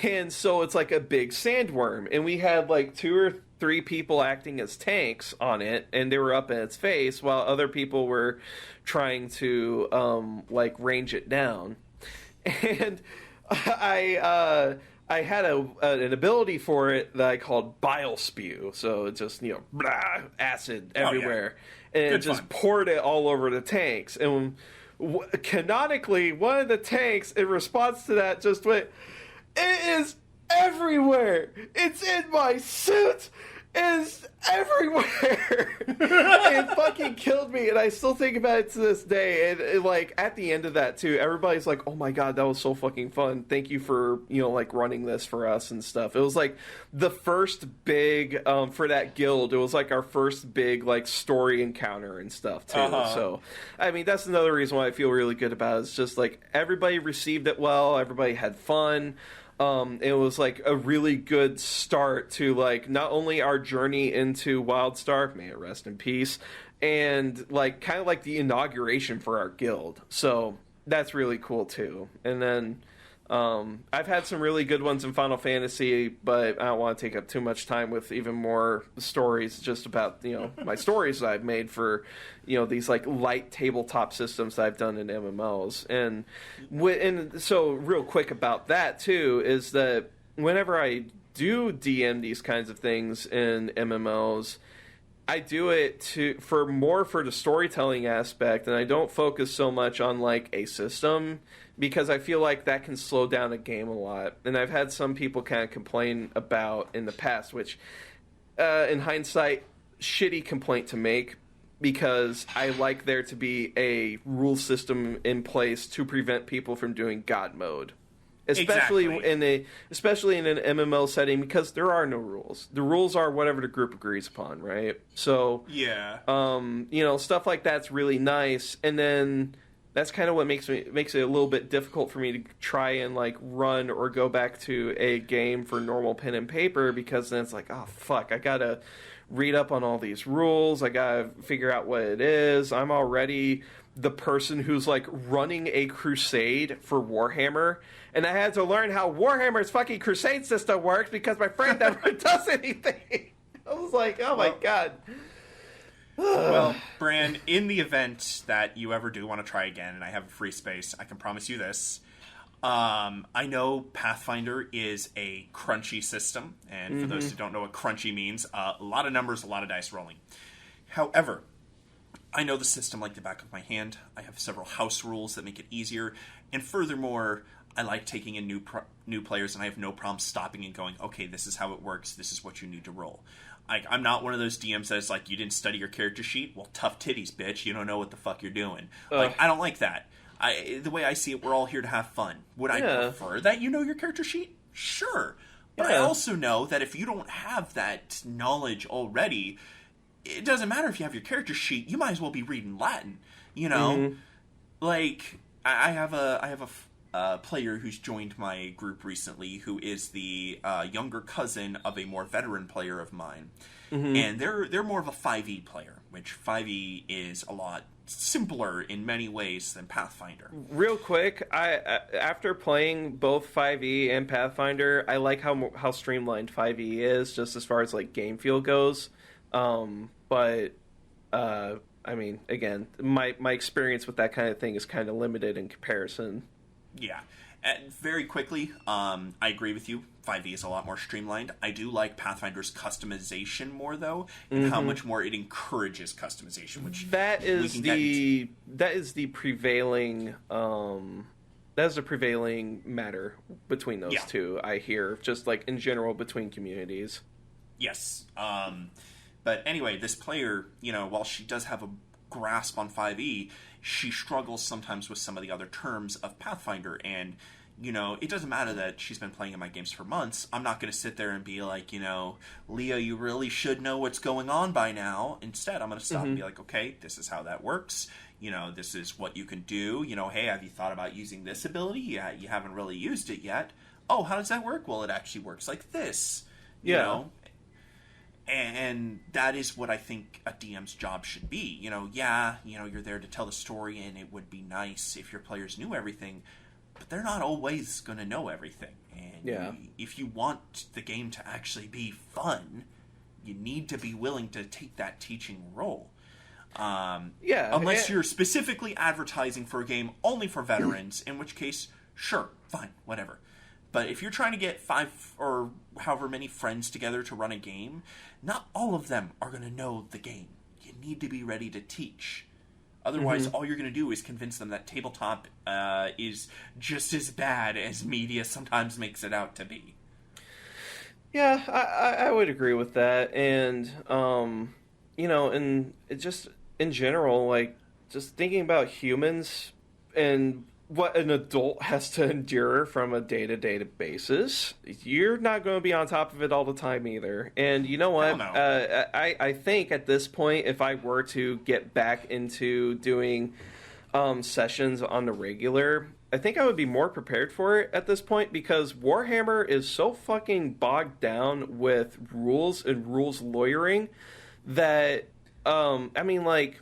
And so it's like a big sandworm, and we had like 2 or 3 people acting as tanks on it, and they were up in its face, while other people were trying to like range it down. And I had an ability for it that I called Bile Spew. So it just, blah, acid everywhere. And it just poured it all over the tanks. And canonically, one of the tanks, in response to that, just went, it is everywhere! It's in my suit! Is everywhere. It fucking killed me, and I still think about it to this day. And like at the end of that too, everybody's like, "Oh my god, that was so fucking fun! Thank you for like running this for us and stuff." It was like the first big for that guild. It was like our first big like story encounter and stuff too. So I mean, that's another reason why I feel really good about it. It's just like everybody received it well. Everybody had fun. It was like a really good start to like not only our journey into WildStar, may it rest in peace, and like kind of like the inauguration for our guild. So that's really cool too. And then I've had some really good ones in Final Fantasy, but I don't want to take up too much time with even more stories just about my stories that I've made for these like light tabletop systems that I've done in MMOs. And so real quick about that too is that whenever I do DM these kinds of things in MMOs, I do it for the storytelling aspect, and I don't focus so much on like a system, because I feel like that can slow down a game a lot. And I've had some people kind of complain about in the past, which in hindsight, shitty complaint to make, because I like there to be a rule system in place to prevent people from doing God mode. Especially in an MMO setting, because there are no rules. The rules are whatever the group agrees upon, right? So stuff like that's really nice. And then that's kind of what makes it a little bit difficult for me to try and like run or go back to a game for normal pen and paper, because then it's like, oh fuck, I gotta read up on all these rules. I gotta figure out what it is. I'm already the person who's like running a crusade for Warhammer, and I had to learn how Warhammer's fucking crusade system works because my friend never does anything. I was like, oh my god. Well, Bran, in the event that you ever do want to try again, and I have a free space, I can promise you this. I know Pathfinder is a crunchy system, and for those who don't know what crunchy means, a lot of numbers, a lot of dice rolling. However, I know the system like the back of my hand. I have several house rules that make it easier, and furthermore, I like taking in new players, and I have no problem stopping and going, okay, this is how it works, this is what you need to roll. I'm not one of those DMs that's like, you didn't study your character sheet? Well, tough titties, bitch. You don't know what the fuck you're doing. Like, I don't like that. The way I see it, we're all here to have fun. Would I prefer that you know your character sheet? Sure. But I also know that if you don't have that knowledge already, it doesn't matter if you have your character sheet. You might as well be reading Latin. You know? Like, I have a player who's joined my group recently who is the younger cousin of a more veteran player of mine. And they're more of a 5e player, which 5e is a lot simpler in many ways than Pathfinder. Real quick, I after playing both 5e and Pathfinder, I like how streamlined 5e is, just as far as like game feel goes. But I mean, again, my experience with that kind of thing is kind of limited in comparison. Yeah. And very quickly, I agree with you. 5e is a lot more streamlined. I do like Pathfinder's customization more, though, and how much more it encourages customization. Which that is the prevailing matter between those two. I hear, just like in general between communities. Yes. But anyway, this player, you know, while she does have a grasp on 5e, she struggles sometimes with some of the other terms of Pathfinder, and you know, it doesn't matter that she's been playing in my games for months. I'm not going to sit there and be like, you know, Leah, you really should know what's going on by now. Instead, I'm going to stop and be like, okay, this is how that works. You know, this is what you can do. You know, hey, have you thought about using this ability? Yeah, you haven't really used it yet. Oh, how does that work? Well, it actually works like this. You know? And that is what I think a DM's job should be. You know, you're there to tell the story, and it would be nice if your players knew everything, but they're not always going to know everything. And if you want the game to actually be fun, you need to be willing to take that teaching role. Unless you're specifically advertising for a game only for veterans, in which case, sure, fine, whatever. But if you're trying to get 5 or however many friends together to run a game, not all of them are going to know the game. You need to be ready to teach. Otherwise, all you're going to do is convince them that tabletop is just as bad as media sometimes makes it out to be. Yeah, I would agree with that. And, you know, and it just in general, like, just thinking about humans and what an adult has to endure from a day-to-day basis, you're not going to be on top of it all the time either. And you know what? I think at this point, if I were to get back into doing sessions on the regular, I think I would be more prepared for it at this point, because Warhammer is so fucking bogged down with rules and rules lawyering that, I mean, like,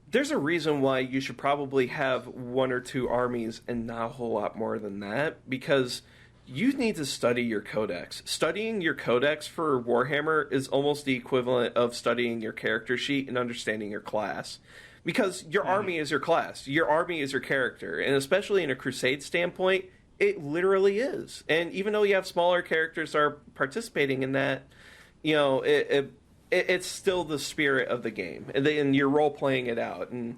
there's a reason why you should probably have 1 or 2 armies and not a whole lot more than that, because you need to study your codex. Studying your codex for Warhammer is almost the equivalent of studying your character sheet and understanding your class. Because your army is your class. Your army is your character. And especially in a crusade standpoint, it literally is. And even though you have smaller characters that are participating in that, you know, it's still the spirit of the game, and you're role-playing it out, and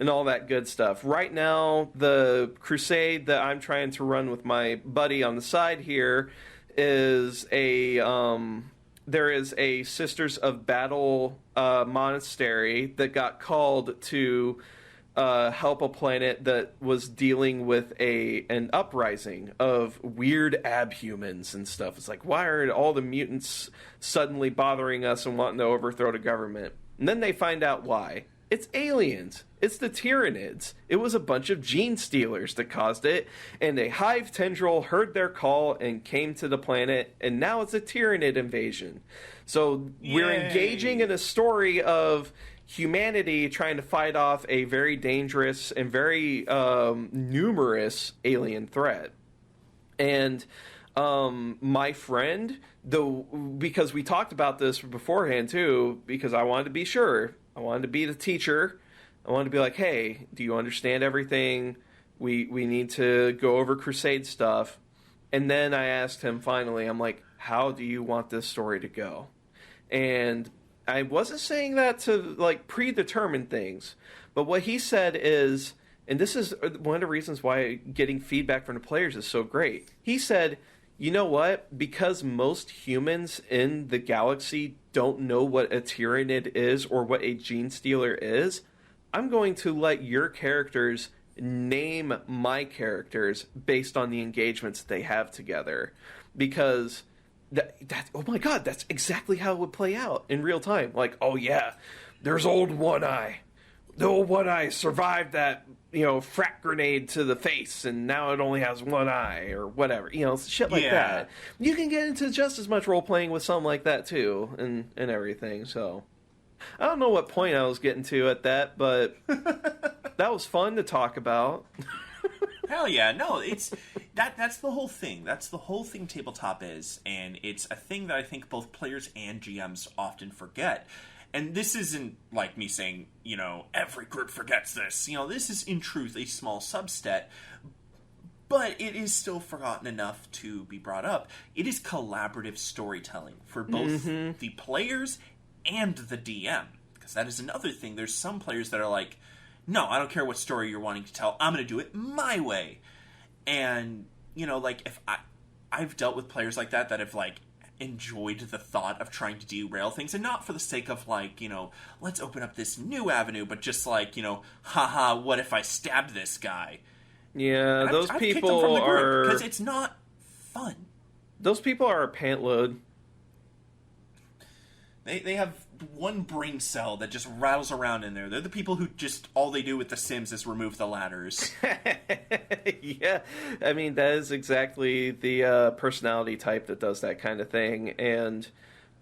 all that good stuff. Right now, the crusade that I'm trying to run with my buddy on the side here is there is a Sisters of Battle monastery that got called to help a planet that was dealing with an uprising of weird abhumans and stuff. It's like, why are all the mutants suddenly bothering us and wanting to overthrow the government? And then they find out why. It's aliens. It's the Tyranids. It was a bunch of gene stealers that caused it, and a hive tendril heard their call and came to the planet, and now it's a Tyranid invasion. So we're engaging in a story of humanity trying to fight off a very dangerous and very numerous alien threat. And my friend, though, because we talked about this beforehand too, because I wanted to be sure, I wanted to be the teacher, I wanted to be like, hey, do you understand everything? We need to go over Crusade stuff. And then I asked him finally, I'm like, how do you want this story to go? And I wasn't saying that to like predetermine things, but what he said is, and this is one of the reasons why getting feedback from the players is so great. He said, you know what? Because most humans in the galaxy don't know what a Tyranid is or what a gene stealer is, I'm going to let your characters name my characters based on the engagements they have together. Because that oh my god, that's exactly how it would play out in real time. Like, oh yeah, there's old One Eye. The old One Eye survived that, frag grenade to the face, and now it only has one eye, or whatever. Shit like that. You can get into just as much role-playing with something like that, too, and everything, so... I don't know what point I was getting to at that, but that was fun to talk about. Hell yeah. No, it's... That's the whole thing. That's the whole thing tabletop is, and it's a thing that I think both players and GMs often forget. And this isn't like me saying, every group forgets this. This is in truth a small subset, but it is still forgotten enough to be brought up. It is collaborative storytelling for both the players and the DM. Because that is another thing. There's some players that are like, no, I don't care what story you're wanting to tell. I'm going to do it my way. And, if I've dealt with players like that have, enjoyed the thought of trying to derail things, and not for the sake of let's open up this new avenue, but just haha, what if I stabbed this guy? Yeah, and those I've people kicked them from the group are, because it's not fun. Those people are a pant load. They have one brain cell that just rattles around in there. They're the people who just all they do with The Sims is remove the ladders. Yeah, I mean, that is exactly the personality type that does that kind of thing. And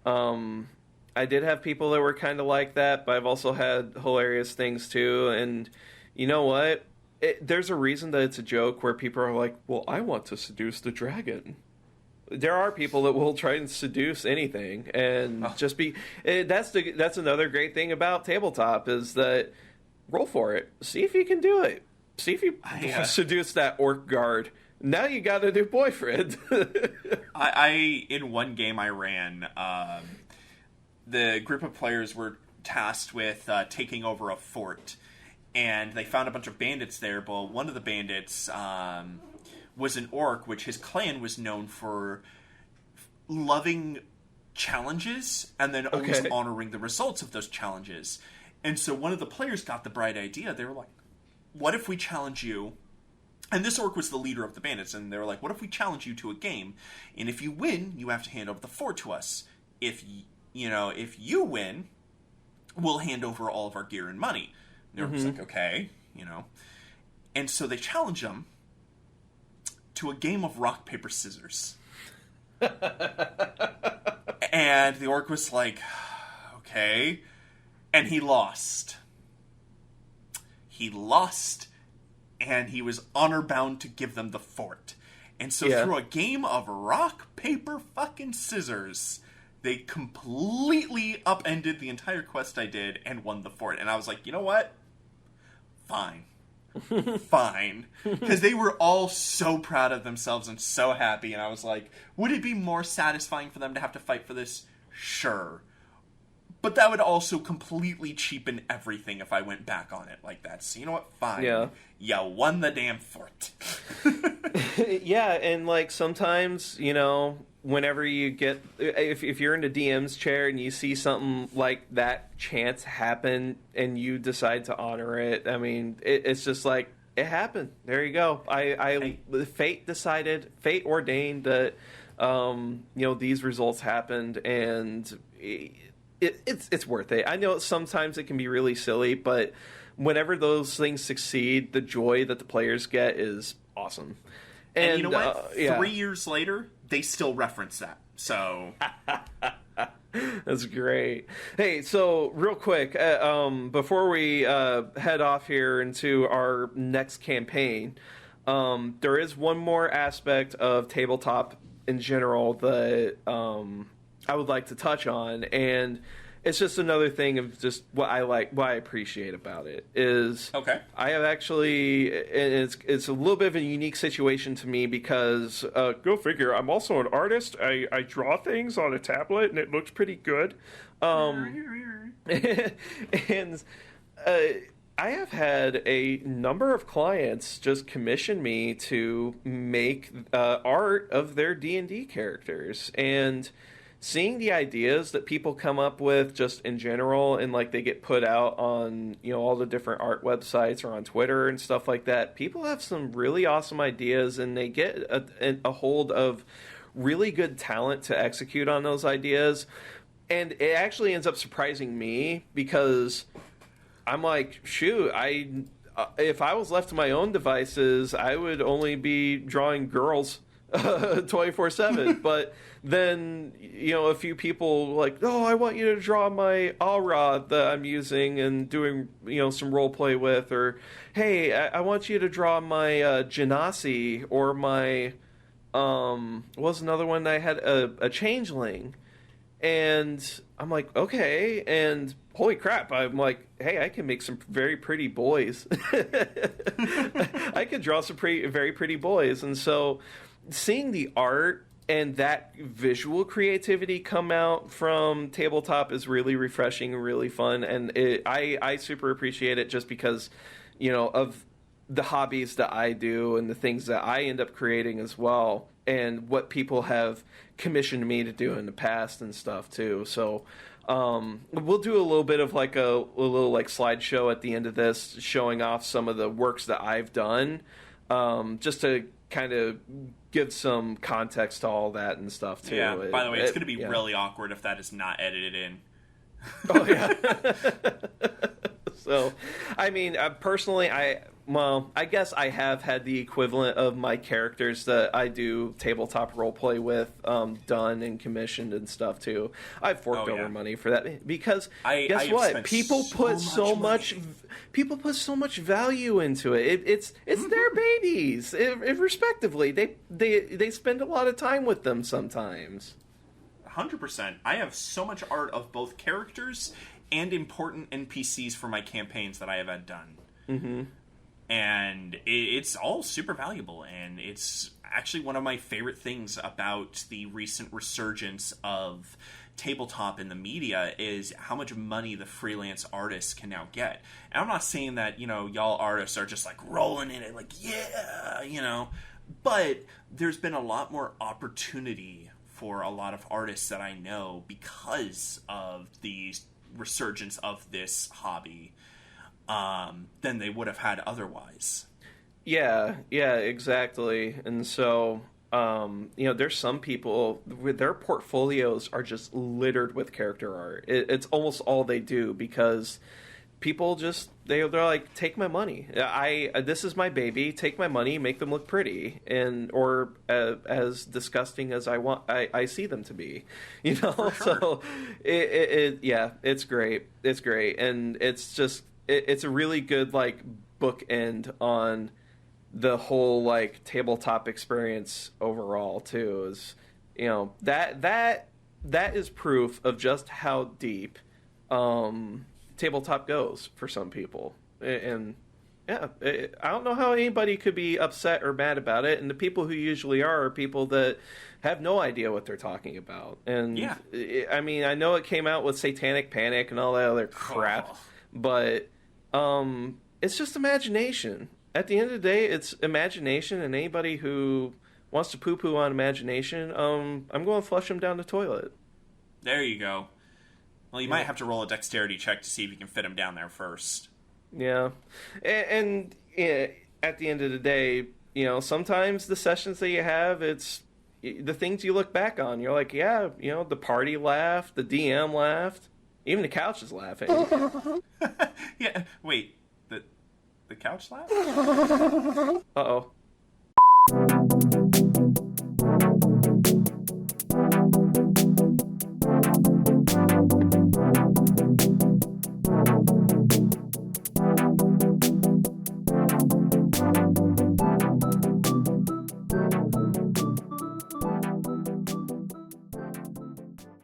I did have people that were kind of like that, but I've also had hilarious things too. And you know what? There's a reason that it's a joke where people are like, well, I want to seduce the dragon. There are people that will try and seduce anything, and just be. That's another great thing about tabletop is that roll for it. See if you can do it. See if you seduce that orc guard. Now you got a new boyfriend. I in one game I ran, the group of players were tasked with taking over a fort, and they found a bunch of bandits there. But one of the bandits was an orc, which his clan was known for loving challenges and then always honoring the results of those challenges. And so one of the players got the bright idea. They were like, what if we challenge you? And this orc was the leader of the bandits, and they were like, what if we challenge you to a game? And if you win, you have to hand over the fort to us. If you win, we'll hand over all of our gear and money. And the orc was like, okay, And so they challenge him to a game of rock, paper, scissors. And the orc was like, okay. And he lost. And he was honor-bound to give them the fort. And so through a game of rock, paper, fucking scissors, they completely upended the entire quest I did and won the fort. And I was like, you know what? Fine. Because they were all so proud of themselves and so happy, and I was like, would it be more satisfying for them to have to fight for this? Sure. But that would also completely cheapen everything if I went back on it like that. So you know what? Fine. Yeah. You won the damn fort. Yeah, and sometimes, whenever you get, if you're in the DM's chair and you see something like that chance happen and you decide to honor it, I mean, it's just like, it happened. There you go. Fate ordained that, these results happened, and it's worth it. I know sometimes it can be really silly, but whenever those things succeed, the joy that the players get is awesome. And you know what? 3 years later, they still reference that. So that's great. Hey, so real quick, before we head off here into our next campaign, there is one more aspect of tabletop in general that I would like to touch on, and it's just another thing of just what I appreciate about it is okay. I have actually, and it's a little bit of a unique situation to me because go figure, I'm also an artist. I draw things on a tablet and it looks pretty good, and I have had a number of clients just commission me to make art of their D&D characters, and seeing the ideas that people come up with just in general, and like they get put out on, you know, all the different art websites or on Twitter and stuff like that, people have some really awesome ideas, and they get a hold of really good talent to execute on those ideas. And it actually ends up surprising me because I'm like, shoot, if I was left to my own devices, I would only be drawing girls 24/7. But then, you know, a few people like, oh, I want you to draw my aura that I'm using and doing, you know, some role play with, or hey, I want you to draw my genasi, or my what was another one that I had, a changeling. And I'm like, okay, and holy crap, I'm like, hey, I can make some very pretty boys. I could draw some very pretty boys. And so seeing the art and that visual creativity come out from tabletop is really refreshing and really fun. And I super appreciate it just because, you know, of the hobbies that I do and the things that I end up creating as well, and what people have commissioned me to do in the past and stuff too. So we'll do a little bit of like a little like slideshow at the end of this, showing off some of the works that I've done, just to kind of give some context to all that and stuff too. Yeah. By the way, it's going to be really awkward if that is not edited in. Oh yeah. So, I mean, personally, I guess I have had the equivalent of my characters that I do tabletop roleplay with done and commissioned and stuff too. I've forked over money for that because guess what? People put so much value into it. It's their babies, respectively. They spend a lot of time with them sometimes. 100%. I have so much art of both characters and important NPCs for my campaigns that I have had done. Mm-hmm. And it's all super valuable, and it's actually one of my favorite things about the recent resurgence of tabletop in the media is how much money the freelance artists can now get. And I'm not saying that, you know, y'all artists are just like rolling in it, like, yeah, you know, but there's been a lot more opportunity for a lot of artists that I know because of the resurgence of this hobby than they would have had otherwise. Yeah, exactly. And so, you know, there's some people with their portfolios are just littered with character art. It's almost all they do because people just they're like, take my money. This is my baby. Take my money. Make them look pretty or as disgusting as I see them to be. You know, sure. So it's great. It's great, and it's just it's a really good like bookend on the whole like tabletop experience overall too. Is, you know, that is proof of just how deep tabletop goes for some people. And yeah, I don't know how anybody could be upset or mad about it, and the people who usually are people that have no idea what they're talking about. And yeah, I mean, I know it came out with Satanic Panic and all that other crap, but it's just imagination. At the end of the day, it's imagination, and anybody who wants to poo-poo on imagination, I'm going to flush them down the toilet. There you go. Well, you might have to roll a dexterity check to see if you can fit them down there first. Yeah. And at the end of the day, you know, sometimes the sessions that you have, it's the things you look back on. You're like, yeah, you know, the party laughed, the DM laughed. Even the couch is laughing. Yeah, wait, the couch laugh? Uh-oh.